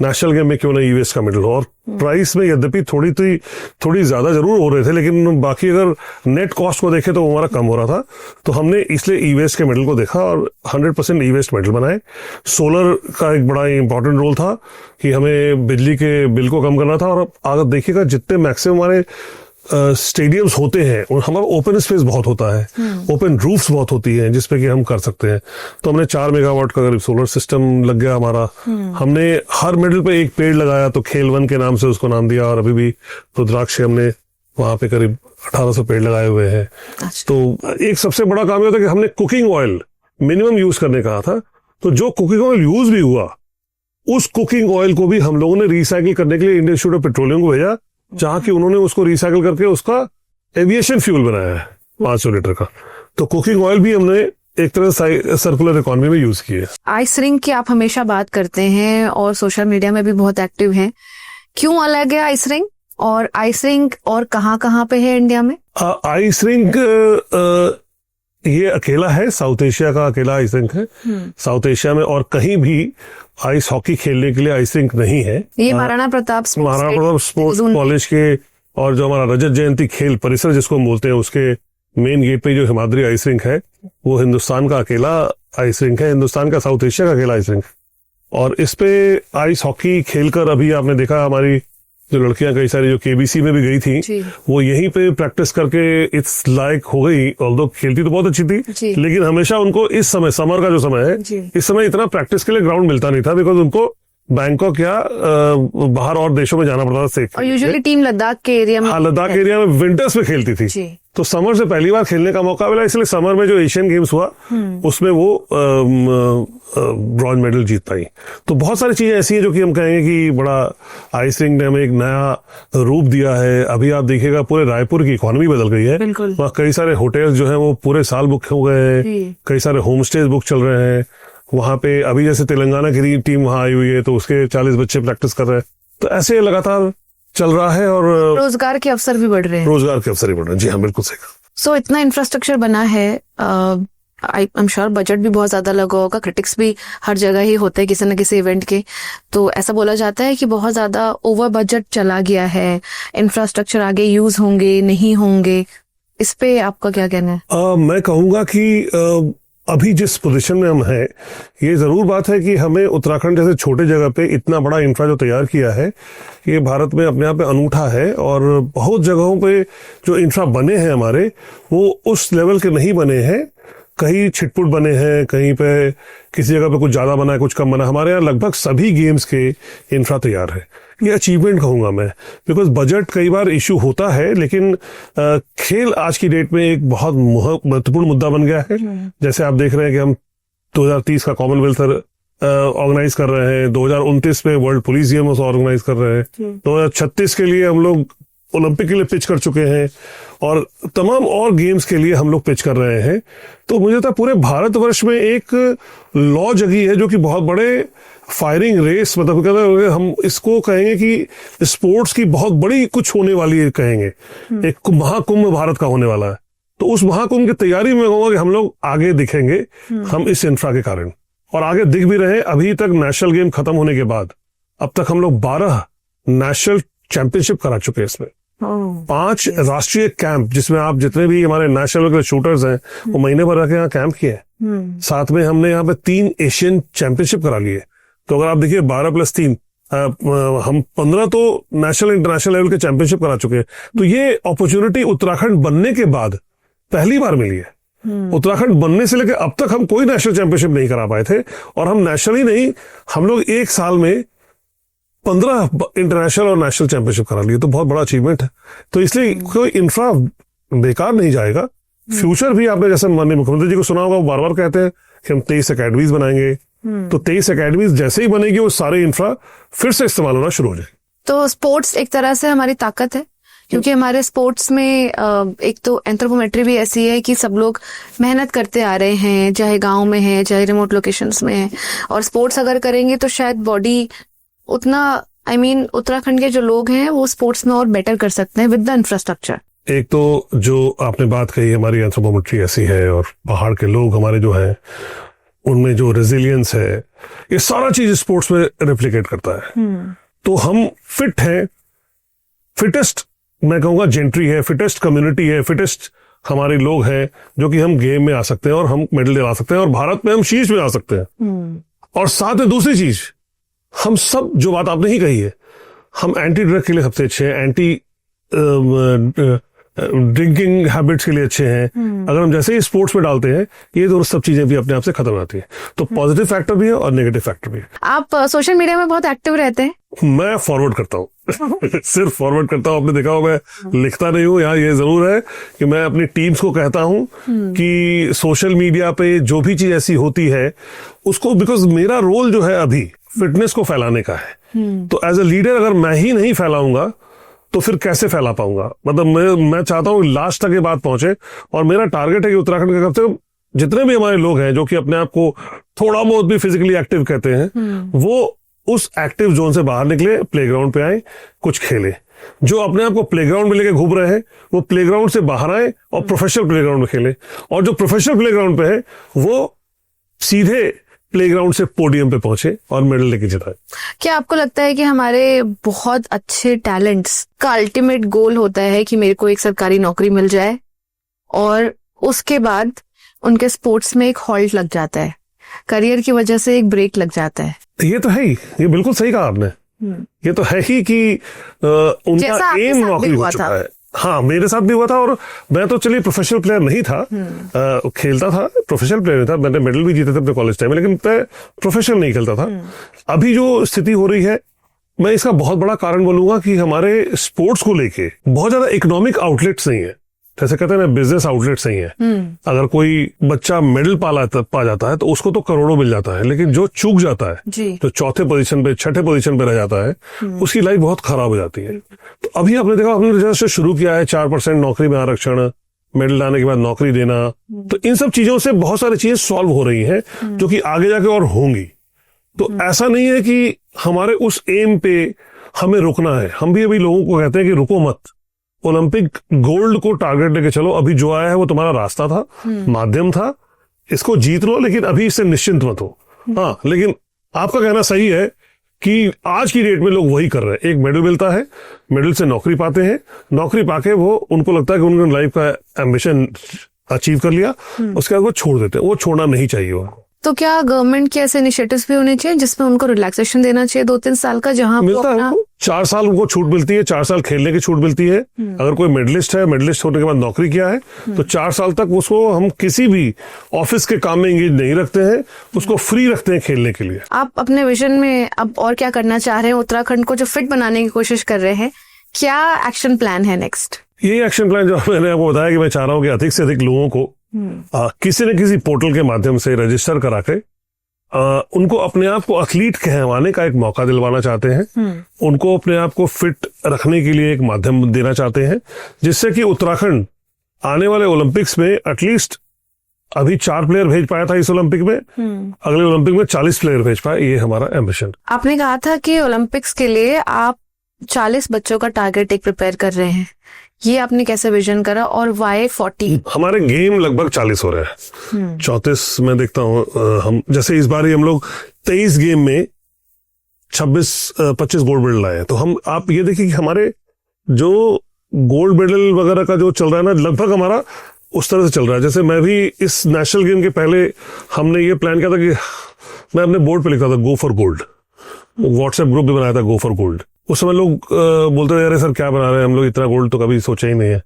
नेशनल गेम में क्यों ना ई वेस्ट का मेडल हो। और प्राइस में यद्यपि थोड़ी ज्यादा जरूर हो रहे थे, लेकिन बाकी अगर नेट कॉस्ट को देखे तो वो हमारा कम हो रहा था। तो हमने इसलिए ई वेस्ट के मेडल को देखा और 100% ई वेस्ट मेडल बनाए। सोलर का एक बड़ा इंपॉर्टेंट रोल था कि हमें बिजली के बिल को कम करना था। और अगर देखिएगा जितने मैक्सिमम हमारे स्टेडियम्स होते हैं और हमारा ओपन स्पेस बहुत होता है, ओपन रूफ्स बहुत होती हैं जिसपे कि हम कर सकते हैं। तो हमने 4 मेगावाट का करीब सोलर सिस्टम लग गया हमारा। हमने हर मिडिल पे एक पेड़ लगाया, तो खेल वन के नाम से उसको नाम दिया, और अभी भी रुद्राक्ष हमने वहां पे करीब 1800 पेड़ लगाए हुए हैं। तो एक सबसे बड़ा काम ये था कि हमने कुकिंग ऑयल मिनिमम यूज करने कहा था, तो जो कुकिंग ऑयल यूज भी हुआ उस कुकिंग ऑयल को भी हम लोगों ने रिसाइकिल करने के लिए इंडियन इंस्टीट्यूट ऑफ पेट्रोलियम को भेजा, जहां की उन्होंने उसको रिसाइकिल करके उसका एविएशन फ्यूल बनाया है 500 लीटर का। तो कुकिंग ऑयल भी हमने एक तरह से सर्कुलर इकोनॉमी में यूज किया है। आइस रिंक की आप हमेशा बात करते हैं और सोशल मीडिया में भी बहुत एक्टिव हैं, क्यों अलग है आइस रिंक, और आइस रिंक और कहाँ पे है इंडिया में? आइस रिंक ये अकेला है, साउथ एशिया का अकेला आइस रिंक है। साउथ एशिया में और कहीं भी आइस हॉकी खेलने के लिए आइस रिंक नहीं है। ये महाराणा प्रताप स्पोर्ट्स कॉलेज के, और जो हमारा रजत जयंती खेल परिसर जिसको बोलते हैं, उसके मेन गेट पे जो हिमाद्री आइस रिंक है वो हिंदुस्तान का अकेला आइस रिंक है, हिंदुस्तान का साउथ एशिया का अकेला आइस रिंक। और इस पे आइस हॉकी खेलकर अभी आपने देखा हमारी जो लड़कियां कई सारी जो केबीसी में भी गई थी, वो यहीं पे प्रैक्टिस करके इस लायक हो गई। ऑल्दो खेलती तो बहुत अच्छी थी, लेकिन हमेशा उनको इस समय, समर का जो समय है, इस समय इतना प्रैक्टिस के लिए ग्राउंड मिलता नहीं था, बिकॉज उनको बैंकॉक या बाहर और देशों में जाना पड़ता था। और यूजुअली टीम लद्दाख के एरिया में, लद्दाख एरिया में विंटर्स में खेलती थी, तो समर से पहली बार खेलने का मौका मिला, इसलिए समर में जो एशियन गेम्स हुआ उसमें वो ब्रॉन्ज मेडल जीत पाई। तो बहुत सारी चीजें ऐसी हैं जो कि हम कहेंगे कि बड़ा आइस रिंक ने हमें एक नया रूप दिया है। अभी आप देखिएगा पूरे रायपुर की इकोनॉमी बदल गई है। वहाँ कई सारे होटल्स जो हैं वो पूरे साल बुक हो गए हैं, कई सारे होम स्टेज बुक चल रहे हैं वहां पे। अभी जैसे तेलंगाना की टीम वहां आई हुई है, तो उसके 40 बच्चे प्रैक्टिस कर रहे हैं। तो ऐसे लगातार चल रहा है, और रोजगार के अवसर भी बढ़ रहे हैं। रोजगार के अवसर भी बढ़ रहे हैं, जी हाँ, बिल्कुल सही। सो इतना इंफ्रास्ट्रक्चर बना है, आई एम श्योर बजट भी बहुत ज्यादा लगा होगा, क्रिटिक्स भी हर जगह ही होते हैं किसी न किसी इवेंट के। तो ऐसा बोला जाता है कि बहुत ज्यादा ओवर बजट चला गया है, इंफ्रास्ट्रक्चर आगे यूज होंगे नहीं होंगे, इस पे आपका क्या कहना है? मैं कहूंगा कि अभी जिस पोजीशन में हम हैं, ये जरूर बात है कि हमें उत्तराखंड जैसे छोटे जगह पे इतना बड़ा इंफ्रा जो तैयार किया है, ये भारत में अपने आप में अनूठा है। और बहुत जगहों पे जो इंफ्रा बने हैं हमारे, वो उस लेवल के नहीं बने हैं। कहीं छिटपुट बने हैं, कहीं पे किसी जगह पे कुछ ज्यादा बना है, कुछ कम बना। हमारे यहाँ लगभग सभी गेम्स के इंफ्रा तैयार है। ये अचीवमेंट कहूंगा मैं, बिकॉज बजट कई बार इशू होता है, लेकिन खेल आज की डेट में एक बहुत महत्वपूर्ण मुद्दा बन गया है। जैसे आप देख रहे हैं कि हम 2030 का कॉमनवेल्थ ऑर्गेनाइज कर रहे हैं, 2029 में वर्ल्ड पुलिस गेम्स ऑर्गेनाइज कर रहे हैं, 2036 के लिए हम लोग ओलंपिक के लिए पिच कर चुके हैं, और तमाम और गेम्स के लिए हम लोग पिच कर रहे हैं। तो मुझे लगता है पूरे भारतवर्ष में एक लॉ जगी है जो कि बहुत बड़े फायरिंग रेस, मतलब हम इसको कहेंगे कि स्पोर्ट्स की बहुत बड़ी कुछ होने वाली है, कहेंगे एक महाकुंभ भारत का होने वाला है। तो उस महाकुंभ की तैयारी में कहूंगा कि हम लोग आगे दिखेंगे, हम इस इंफ्रा के कारण, और आगे दिख भी रहे। अभी तक नेशनल गेम खत्म होने के बाद अब तक हम लोग 12 नेशनल चैंपियनशिप करा चुके हैं। इसमें 5 राष्ट्रीय कैंप, जिसमें आप जितने भी हमारे नेशनल के शूटर्स हैं वो महीने भर रह के यहाँ कैंप किए। साथ में हमने यहाँ पे 3 एशियन चैंपियनशिप करा लिए। तो अगर आप देखिए 12+3 हम 15 तो नेशनल इंटरनेशनल लेवल के चैंपियनशिप करा चुके हैं। तो ये अपॉर्चुनिटी उत्तराखंड बनने के बाद पहली बार मिली है। उत्तराखंड बनने से लेकर अब तक हम कोई नेशनल चैंपियनशिप नहीं करा पाए थे, और हम नेशनल ही नहीं, हम लोग एक साल में 15 इंटरनेशनल और नेशनल चैंपियनशिप करा लिए। तो बहुत बड़ा अचीवमेंट है। तो इसलिए कोई इंफ्रा बेकार नहीं जाएगा। फ्यूचर भी आपने जैसे माननीय मुख्यमंत्री जी को सुना होगा, वो बार बार कहते हैं कि हम 23 अकेडमीज बनाएंगे। तो 23 अकेडमीज जैसे ही बनेगी वो सारे इंफ्रा फिर से इस्तेमाल होना शुरू हो जाए। तो स्पोर्ट्स एक तरह से हमारी ताकत है, क्योंकि हमारे स्पोर्ट्स में एक तो एंथ्रोपोमेट्री भी ऐसी है कि सब लोग मेहनत करते आ रहे हैं, चाहे गांव में है चाहे रिमोट लोकेशंस में है, और स्पोर्ट्स अगर करेंगे तो शायद बॉडी उतना, उत्तराखंड के जो लोग हैं वो स्पोर्ट्स में और बेटर कर सकते हैं विद द इंफ्रास्ट्रक्चर। एक तो जो आपने बात कही, हमारी एंथ्रोपोमेट्री ऐसी है, और पहाड़ के लोग हमारे जो हैं उनमें जो रेजिलियंस है, ये सारा चीज स्पोर्ट्स में रेप्लिकेट करता है। तो हम फिट हैं, फिटेस्ट मैं कहूंगा जेंट्री है, फिटेस्ट कम्युनिटी है, फिटेस्ट हमारे लोग हैं जो कि हम गेम में आ सकते हैं और हम मेडल दिला सकते हैं, और भारत में हम शीर्ष में आ सकते हैं। और साथ में दूसरी चीज, हम सब, जो बात आपने ही कही है, हम एंटी ड्रग के लिए सबसे अच्छे हैं, एंटी ड्रिंकिंग हैबिट्स के लिए अच्छे हैं, अगर हम जैसे ही स्पोर्ट्स में डालते हैं ये दोनों सब चीजें भी अपने आप से खत्म हो जाती है। तो पॉजिटिव फैक्टर भी है और नेगेटिव फैक्टर भी है। आप सोशल मीडिया में बहुत एक्टिव रहते हैं। मैं फॉरवर्ड करता हूँ सिर्फ फॉरवर्ड करता हूँ। आपने देखा हो मैं लिखता नहीं हूँ। यहाँ ये जरूर है कि मैं अपनी टीम्स को कहता हूँ कि सोशल मीडिया पे जो भी चीज ऐसी होती है उसको, बिकॉज मेरा रोल जो है अभी फिटनेस को फैलाने का है, तो एज अ लीडर अगर मैं ही नहीं फैलाऊंगा तो फिर कैसे फैला पाऊंगा। मतलब मैं चाहता हूँ लास्ट तक ये बात पहुंचे, और मेरा टारगेट है कि उत्तराखंड के कम से कम जितने भी हमारे लोग हैं जो कि अपने आप को थोड़ा बहुत भी फिजिकली एक्टिव कहते हैं, वो उस एक्टिव जोन से बाहर निकले, प्लेग्राउंड पे आए, कुछ खेले। जो अपने आप को प्लेग्राउंड में लेके घूम रहे हैं वो प्लेग्राउंड से बाहर आए और प्रोफेशनल प्लेग्राउंड में खेले, और जो प्रोफेशनल प्लेग्राउंड पे है वो सीधे प्लेग्राउंड से पोडियम पे पहुंचे और मेडल लेके जिताए। क्या आपको लगता है कि हमारे बहुत अच्छे टैलेंट्स का अल्टीमेट गोल होता है कि मेरे को एक सरकारी नौकरी मिल जाए और उसके बाद उनके स्पोर्ट्स में एक हॉल्ट लग जाता है, करियर की वजह से एक ब्रेक लग जाता है? ये तो है ही, ये बिल्कुल सही कहा आपने। ये तो है ही कि उनका एम नौकरी हो चुका है। हाँ, मेरे साथ भी हुआ था, और मैं तो चलिए प्रोफेशनल प्लेयर नहीं था, खेलता था, प्रोफेशनल प्लेयर नहीं था। मैंने मेडल भी जीते थे अपने कॉलेज टाइम में, लेकिन मैं प्रोफेशनल नहीं खेलता था। अभी जो स्थिति हो रही है, मैं इसका बहुत बड़ा कारण बोलूंगा कि हमारे स्पोर्ट्स को लेके बहुत ज्यादा इकोनॉमिक आउटलेट्स नहीं है। जैसे कहते हैं ना, बिजनेस आउटलेट्स नहीं है। अगर कोई बच्चा मेडल पा जाता है तो उसको तो करोड़ों मिल जाता है, लेकिन जो चूक जाता है, जो चौथे पोजीशन पे, छठे पोजीशन पे रह जाता है, उसकी लाइफ बहुत खराब हो जाती है। तो अभी आपने देखा, आपने जैसे शुरू किया है 4% नौकरी में आरक्षण, मेडल लाने के बाद नौकरी देना, तो इन सब चीजों से बहुत सारी चीजें सॉल्व हो रही हैं जो कि आगे जाके और होंगी। तो ऐसा नहीं है कि हमारे उस एम पे हमें रुकना है। हम भी अभी लोगों को कहते हैं कि रुको मत, ओलंपिक गोल्ड को टारगेट लेके चलो। अभी जो आया है वो तुम्हारा रास्ता था, माध्यम था, इसको जीत लो, लेकिन अभी इससे निश्चिंत मत हो। हाँ, लेकिन आपका कहना सही है कि आज की डेट में लोग वही कर रहे हैं। एक मेडल मिलता है, मेडल से नौकरी पाते हैं, नौकरी पाके वो उनको लगता है कि उन्होंने लाइफ का एम्बिशन अचीव कर लिया, उसके बाद वो छोड़ देते हैं। वो छोड़ना नहीं चाहिए उनको। तो क्या गवर्नमेंट के ऐसे इनिशिएटिव्स भी होने चाहिए जिसमें उनको रिलैक्सेशन देना चाहिए 2-3 साल का, जहां मिलता है? 4 साल उनको छूट मिलती है, 4 साल खेलने की छूट मिलती है। अगर कोई मेडलिस्ट है, मेडलिस्ट होने के बाद नौकरी किया है, तो 4 साल तक उसको हम किसी भी ऑफिस के काम में एंगेज नहीं रखते हैं, उसको फ्री रखते हैं खेलने के लिए। आप अपने विजन में अब और क्या करना चाह रहे हैं? उत्तराखंड को जो फिट बनाने की कोशिश कर रहे हैं, क्या एक्शन प्लान है नेक्स्ट? ये एक्शन प्लान जो मैंने आपको बताया कि मैं चाह रहा हूँ कि अधिक से अधिक लोगों को किसी न किसी पोर्टल के माध्यम से रजिस्टर करा के उनको अपने आप को एथलीट कहवाने का एक मौका दिलवाना चाहते हैं। उनको अपने आप को फिट रखने के लिए एक माध्यम देना चाहते हैं, जिससे कि उत्तराखंड आने वाले ओलंपिक्स में एटलीस्ट अभी 4 प्लेयर भेज पाया था इस ओलंपिक में, अगले ओलंपिक में 40 प्लेयर भेज पाए। ये हमारा एम्बिशन। आपने कहा था कि ओलंपिक्स के लिए आप 40 बच्चों का टारगेट एक प्रिपेयर कर रहे हैं, ये आपने कैसे विजन करा, और वाई 40? हमारे गेम लगभग 40 हो रहे हैं। 34 मैं देखता हूँ। हम जैसे इस बार ही हम लोग 23 गेम में 25 गोल्ड मेडल लाए हैं। तो हम, आप ये देखिए कि हमारे जो गोल्ड मेडल वगैरह का जो चल रहा है ना, लगभग हमारा उस तरह से चल रहा है। जैसे मैं भी इस नेशनल गेम के पहले हमने ये प्लान किया था कि मैं अपने बोर्ड पे लिखता था go for gold, WhatsApp group भी बनाया था गो फॉर गोल्ड। उस समय लोग बोलते थे अरे सर क्या बना रहे हैं, हम लोग इतना गोल्ड तो कभी सोचा ही नहीं है।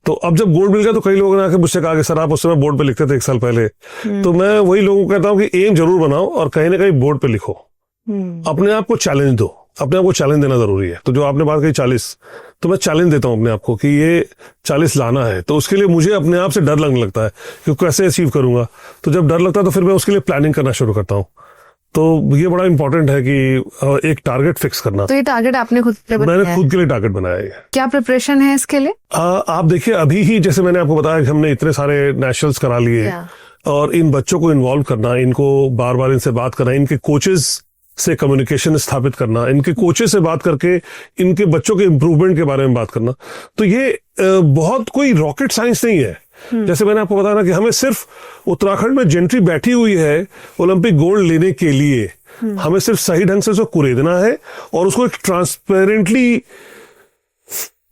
तो अब जब गोल्ड मिल गया तो कई लोगों ने आके मुझसे कहा कि सर आप उस समय बोर्ड पे लिखते थे 1 साल पहले। तो मैं वही लोगों को कहता हूँ कि एम जरूर बनाओ और कहीं ना कहीं बोर्ड पे लिखो, अपने आप को चैलेंज दो, अपने आप को चैलेंज देना जरूरी है। तो जो आपने बात कही 40, तो मैं चैलेंज देता हूँ अपने आप को कि ये 40 लाना है। तो उसके लिए मुझे अपने आप से डर लगने लगता है कि कैसे अचीव करूंगा। तो जब डर लगता है तो फिर मैं उसके लिए प्लानिंग करना शुरू करता हूँ। तो ये बड़ा इंपॉर्टेंट है कि एक टारगेट फिक्स करना। तो ये टारगेट आपने खुद के लिए बनाया? मैंने खुद के लिए टारगेट बनाया है। क्या प्रिपरेशन है इसके लिए? आप देखिए, अभी ही जैसे मैंने आपको बताया कि हमने इतने सारे नेशनल्स करा लिए, और इन बच्चों को इन्वॉल्व करना, इनको बार बार इनसे बात करना, इनके कोचेस से कम्युनिकेशन स्थापित करना, इनके कोचेस से बात करके इनके बच्चों के इम्प्रूवमेंट के बारे में बात करना। तो ये बहुत कोई रॉकेट साइंस नहीं है। जैसे मैंने आपको बताया ना कि हमें सिर्फ उत्तराखंड में जेंट्री बैठी हुई है ओलंपिक गोल्ड लेने के लिए, हमें सिर्फ सही ढंग से उसको कुरेदना है और उसको एक ट्रांसपेरेंटली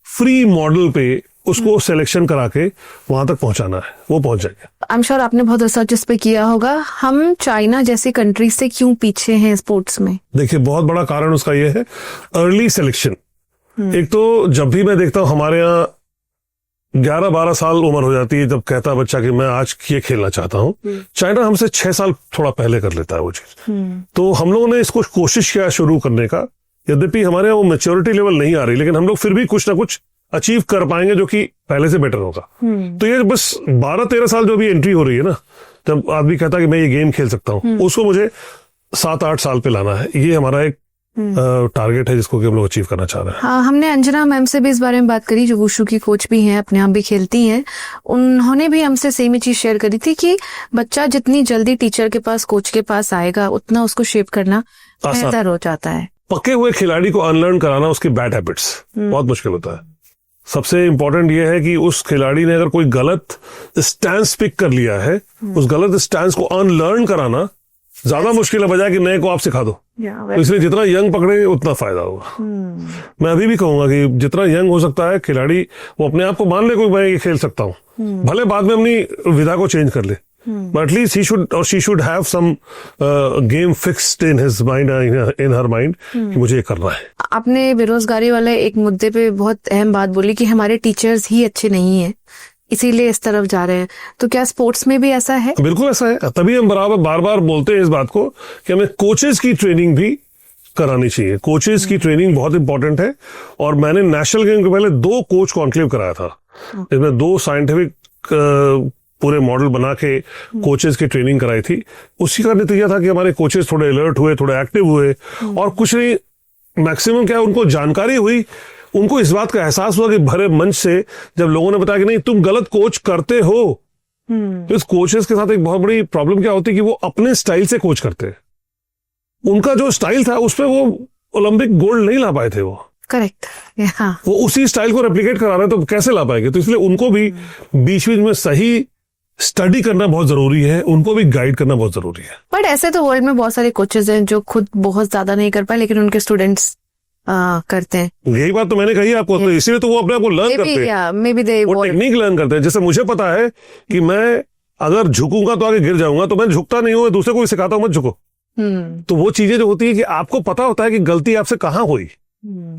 फ्री मॉडल पे उसको सिलेक्शन करा के वहां तक पहुंचाना है, वो पहुंच जाएगा। आई एम श्योर आपने बहुत रिसर्च इस पे किया होगा। हम चाइना जैसी कंट्री से क्यों पीछे हैं स्पोर्ट्स में? देखिए, बहुत बड़ा कारण उसका ये है अर्ली सिलेक्शन। एक तो जब भी मैं देखता हूँ हमारे यहाँ 11-12 साल उम्र हो जाती है जब कहता है बच्चा कि मैं आज ये खेलना चाहता हूँ, चाइना हमसे 6 साल थोड़ा पहले कर लेता है वो चीज। तो हम लोगों ने इसको कोशिश किया शुरू करने का, यद्यपि हमारे यहाँ वो मैच्योरिटी लेवल नहीं आ रही, लेकिन हम लोग फिर भी कुछ ना कुछ अचीव कर पाएंगे जो कि पहले से बेटर होगा। तो ये बस 12-13 साल जो भी एंट्री हो रही है ना, जब आदमी कहता है कि मैं ये गेम खेल सकता हूँ, उसको मुझे 7-8 साल पे लाना है। ये हमारा एक टारगेट है जिसको कि हम लोग अचीव करना चाह रहे हैं। हाँ, हमने अंजना मैम से भी इस बारे में बात करी, जो वुशु की कोच भी हैं, अपने आप भी खेलती हैं। उन्होंने भी हमसे सेम ही चीज शेयर करी थी कि बच्चा जितनी जल्दी टीचर के पास, कोच के पास आएगा, उतना उसको शेप करना बेहतर हो जाता है। पक्के हुए खिलाड़ी को अनलर्न कराना उसकी बैड हैबिट्स बहुत मुश्किल होता है। सबसे इंपॉर्टेंट ये है कि उस खिलाड़ी ने अगर कोई गलत स्टैंस पिक कर लिया है, उस गलत स्टैंस को अनलर्न कराना ज्यादा मुश्किल है बजाय कि नए को आप सिखा दो। तो इसलिए जितना यंग पकड़ेंगे उतना फायदा होगा। मैं अभी भी कहूंगा कि जितना यंग हो सकता है खिलाड़ी, वो अपने आप को मान ले कोई मैं ये खेल सकता हूँ, भले बाद में अपनी विधा को चेंज कर ले, बट एटलीस्ट ही शुड और she should have some game fixed in his mind, in her mind कि मुझे ये करना है। आपने बेरोजगारी वाले एक मुद्दे पे बहुत अहम बात बोली कि हमारे टीचर्स ही अच्छे नहीं है, इसीलिए इस तरफ जा रहे हैं। तो क्या स्पोर्ट्स में भी ऐसा है? बिल्कुल ऐसा है, तभी हम बार बार बोलते हैं इस बात को कि हमें कोचेस की ट्रेनिंग भी करानी चाहिए। कोचेस की ट्रेनिंग बहुत इंपॉर्टेंट है। और मैंने नेशनल गेम के पहले 2 कोच कॉन्क्लेव कराया था, इसमें 2 साइंटिफिक पूरे मॉडल बना के कोचेस की ट्रेनिंग कराई थी। उसी का नतीजा था कि हमारे कोचेस थोड़े अलर्ट हुए, थोड़े एक्टिव हुए, और कुछ नहीं, मैक्सिमम क्या उनको जानकारी हुई, उनको इस बात का एहसास हुआ कि भरे मंच से जब लोगों ने बताया कि नहीं तुम गलत कोच करते हो, तो इस कोचेस के साथ एक बहुत बड़ी प्रॉब्लम क्या होती है कि वो अपने स्टाइल से कोच करते हैं। उनका जो स्टाइल था उसपे वो ओलंपिक गोल्ड नहीं ला पाए थे। वो करेक्ट, वो उसी स्टाइल को रेप्लिकेट करा रहे हैं, तो कैसे ला पाएंगे? तो इसलिए उनको भी बीच बीच में सही स्टडी करना बहुत जरूरी है, उनको भी गाइड करना बहुत जरूरी है। बट ऐसे तो वर्ल्ड में बहुत सारे कोचेस हैं जो खुद बहुत ज्यादा नहीं कर पाए, लेकिन उनके स्टूडेंट्स करते हैं। यही बात तो मैंने कही आपको, तो इसीलिए तो वो अपने आप को लर्न करते हैं, वो टेक्निक लर्न करते हैं। जैसे मुझे पता है कि मैं अगर झुकूंगा तो आगे गिर जाऊंगा, तो मैं झुकता नहीं हूँ, दूसरे को भी सिखाता हूँ मत झुको। तो वो चीजें जो होती है कि आपको पता होता है कि गलती आपसे कहाँ हुई,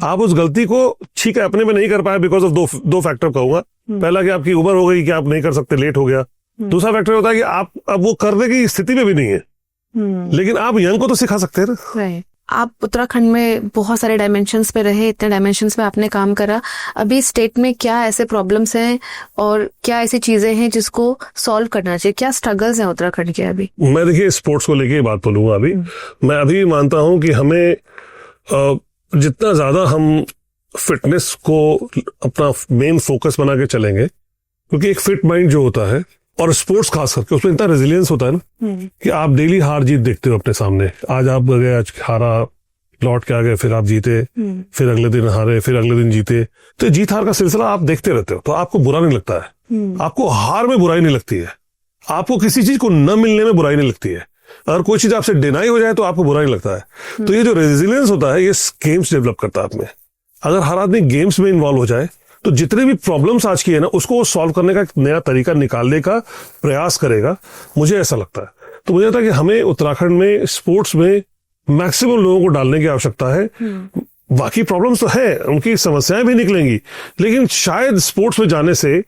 आप उस गलती को ठीक है अपने में नहीं कर पाए बिकॉज ऑफ दो फैक्टर कहूंगा। पहला कि आपकी उम्र हो गई कि आप नहीं कर सकते, लेट हो गया। दूसरा फैक्टर होता है कि आप अब वो करने की स्थिति में भी नहीं है, लेकिन आप यंग को तो सिखा सकते हैं ना। आप उत्तराखंड में बहुत सारे डायमेंशंस पे रहे, इतने डायमेंशंस पे आपने काम करा। अभी स्टेट में क्या ऐसे प्रॉब्लम्स हैं और क्या ऐसी चीजें हैं जिसको सॉल्व करना चाहिए? क्या स्ट्रगल्स हैं उत्तराखंड के अभी? मैं देखिए स्पोर्ट्स को लेके बात बोलूंगा अभी। मैं अभी मानता हूं कि हमें जितना ज्यादा हम फिटनेस को अपना मेन फोकस बना के चलेंगे, क्योंकि एक फिट माइंड जो होता है और स्पोर्ट्स खास करके उसमें इतना रेजिलियंस होता है ना कि आप डेली हार जीत देखते हो अपने सामने। आज आप गए, आज हारा, लौट के आ गए, फिर आप जीते, फिर अगले दिन हारे, फिर अगले दिन जीते। तो जीत हार का सिलसिला आप देखते रहते हो, तो आपको बुरा नहीं लगता है। आपको हार में बुराई नहीं लगती है, आपको किसी चीज को न मिलने में बुराई नहीं लगती है। अगर कोई चीज आपसे डिनाई हो जाए तो आपको बुरा नहीं लगता है। तो ये जो रेजिलियंस होता है ये गेम्स डेवलप करता है आप में। अगर हर आदमी गेम्स में इन्वॉल्व हो जाए तो जितने भी प्रॉब्लम्स आज की है ना, उसको सॉल्व करने का एक नया तरीका निकालने का प्रयास करेगा, मुझे ऐसा लगता है। तो मुझे लगता है कि हमें उत्तराखंड में स्पोर्ट्स में मैक्सिमम लोगों को डालने की आवश्यकता है। बाकी प्रॉब्लम्स तो है, उनकी समस्याएं भी निकलेंगी, लेकिन शायद स्पोर्ट्स में जाने से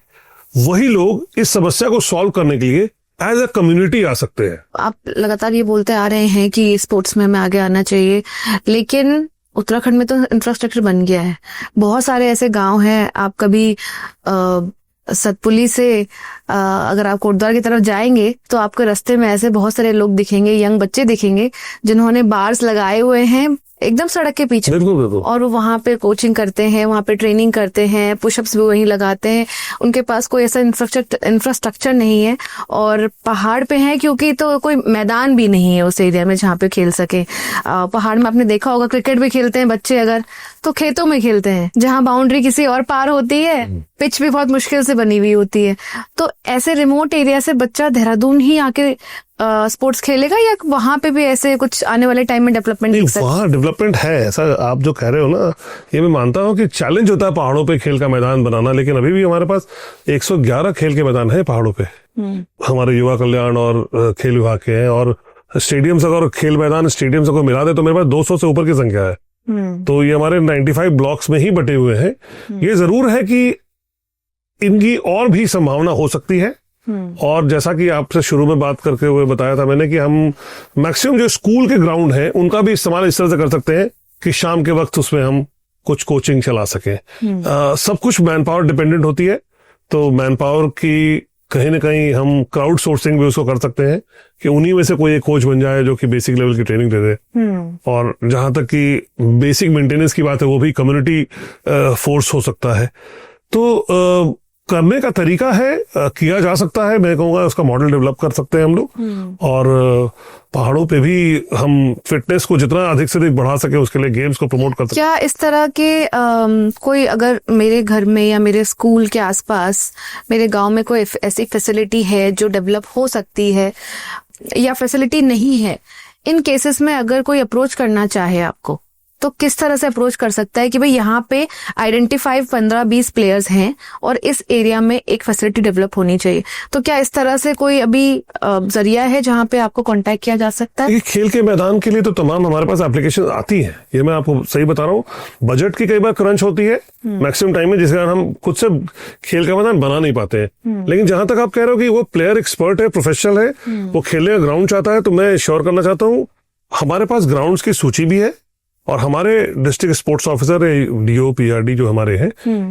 वही लोग इस समस्या को सॉल्व करने के लिए एज अ कम्युनिटी आ सकते हैं। आप लगातार ये बोलते आ रहे हैं कि स्पोर्ट्स में हमें आगे आना चाहिए, लेकिन उत्तराखंड में तो इंफ्रास्ट्रक्चर बन गया है। बहुत सारे ऐसे गांव हैं, आप कभी सतपुली से अगर आप कोटद्वार की तरफ जाएंगे तो आपको रास्ते में ऐसे बहुत सारे लोग दिखेंगे, यंग बच्चे दिखेंगे, जिन्होंने बार्स लगाए हुए हैं एकदम सड़क के पीछे। बिल्कुल। और वो वहां पे कोचिंग करते हैं, वहां पे ट्रेनिंग करते हैं, पुशअप्स भी वहीं लगाते हैं। उनके पास कोई ऐसा इंफ्रास्ट्रक्चर नहीं है, और पहाड़ पे है क्योंकि तो कोई मैदान भी नहीं है उस एरिया में जहाँ पे खेल सके। पहाड़ में आपने देखा होगा क्रिकेट भी खेलते हैं बच्चे, अगर तो खेतों में खेलते हैं जहाँ बाउंड्री किसी और पार होती है, पिच भी बहुत मुश्किल से बनी हुई होती है। तो ऐसे रिमोट एरिया से बच्चा देहरादून ही आके स्पोर्ट्स खेलेगा, या वहां पे भी ऐसे कुछ आने वाले टाइम में डेवलपमेंट दिख सकता है? वहाँ डेवलपमेंट है, ऐसा आप जो कह रहे हो ना, ये मैं मानता हूँ कि चैलेंज होता है पहाड़ों पे खेल का मैदान बनाना, लेकिन अभी भी हमारे पास 111 खेल के मैदान है पहाड़ों पे। हमारे युवा कल्याण और खेल विभाग के हैं, और स्टेडियम्स, अगर खेल मैदान स्टेडियम्स को मिला दे तो मेरे पास 200 से ऊपर की संख्या है। तो ये हमारे 95 ब्लॉक्स में ही बटे हुए हैं। ये जरूर है कि इनकी और भी संभावना हो सकती है, और जैसा कि आपसे शुरू में बात करके हुए बताया था मैंने कि हम मैक्सिमम जो स्कूल के ग्राउंड हैं उनका भी इस्तेमाल इस तरह से कर सकते हैं कि शाम के वक्त उसमें हम कुछ कोचिंग चला सकें। सब कुछ मैन पावर डिपेंडेंट होती है, तो मैन पावर की कहीं ना कहीं हम क्राउड सोर्सिंग भी उसको कर सकते हैं कि उन्हीं में से कोई एक कोच बन जाए जो कि बेसिक लेवल की ट्रेनिंग दे दे। और जहां तक कि बेसिक मेंटेनेंस की बात है वो भी कम्युनिटी फोर्स हो सकता है। तो करने का तरीका है, किया जा सकता है, मैं कहूँगा उसका मॉडल डेवलप कर सकते हैं हम लोग। और पहाड़ों पे भी हम फिटनेस को जितना अधिक से अधिक बढ़ा सके उसके लिए गेम्स को प्रमोट कर सकते हैं। क्या इस तरह के कोई अगर मेरे घर में या मेरे स्कूल के आसपास मेरे गांव में कोई ऐसी फैसिलिटी है जो डेवलप हो सकती है या फैसिलिटी नहीं है, इन केसेस में अगर कोई अप्रोच करना चाहे आपको, तो किस तरह से अप्रोच कर सकता है कि भाई यहाँ पे आइडेंटिफाई 15-20 प्लेयर्स हैं और इस एरिया में एक फैसिलिटी डेवलप होनी चाहिए? तो क्या इस तरह से कोई अभी जरिया है जहाँ पे आपको कांटेक्ट किया जा सकता है? खेल के मैदान के लिए तो तमाम हमारे पास एप्लीकेशन आती है, ये मैं आपको सही बता रहा हूँ। बजट की कई बार क्रंच होती है मैक्सिमम टाइम में, जिसके कारण हम खुद से खेल का मैदान बना नहीं पाते हैं। लेकिन जहां तक आप कह रहे हो कि वो प्लेयर एक्सपर्ट है, प्रोफेशनल है, वो खेलने का ग्राउंड चाहता है, तो मैं श्योर करना चाहता हूँ हमारे पास ग्राउंड्स की सूची भी है, और हमारे district sports officer DO PRD जो हमारे हैं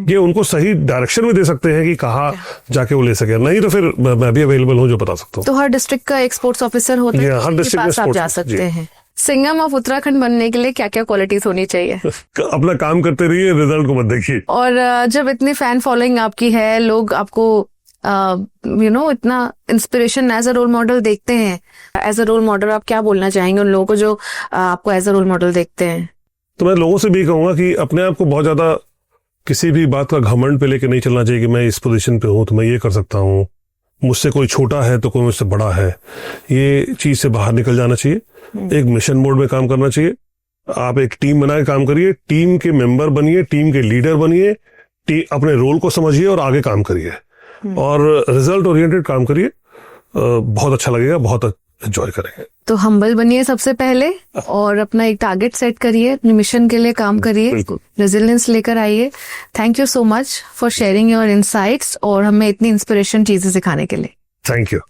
ये उनको सही डायरेक्शन में दे सकते हैं कि कहाँ जाके वो ले सके। नहीं तो फिर मैं भी अवेलेबल हूँ जो बता सकता हूँ। तो हर डिस्ट्रिक्ट का एक स्पोर्ट्स ऑफिसर होता है, हर डिस्ट्रिक्ट में आप जा सकते हैं। सिंघम ऑफ उत्तराखंड बनने के लिए क्या क्या क्वालिटीज होनी चाहिए? अपना काम करते रहिए, रिजल्ट को मत देखिए। और जब इतनी फैन फॉलोइंग आपकी है, लोग आपको इतना inspiration as a role model देखते हैं, एज अ रोल मॉडल आप क्या बोलना चाहेंगे उन लोगों को जो आपको एज अ रोल मॉडल देखते हैं? तो मैं लोगों से भी कहूंगा कि अपने आप को बहुत ज्यादा किसी भी बात का घमंड पे लेके नहीं चलना चाहिए कि मैं इस पोजीशन पे हूं तो मैं ये कर सकता हूं, मुझसे कोई छोटा है तो कोई मुझसे बड़ा है। ये चीज से बाहर निकल जाना चाहिए, एक मिशन मोड में काम करना चाहिए। आप एक टीम बना के काम करिए, टीम के मेंबर बनिए, टीम के लीडर बनिए, अपने रोल को समझिए और आगे काम करिए, और रिजल्ट ओरिएंटेड काम करिए। बहुत अच्छा लगेगा, बहुत एंजॉय करेंगे। तो हम्बल बनिए सबसे पहले, और अपना एक टारगेट सेट करिए, अपने मिशन के लिए काम करिए, रेजिलियंस लेकर आइए। Thank you so much for sharing your insights और हमें इतनी इंस्पिरेशन चीजें सिखाने के लिए। Thank you.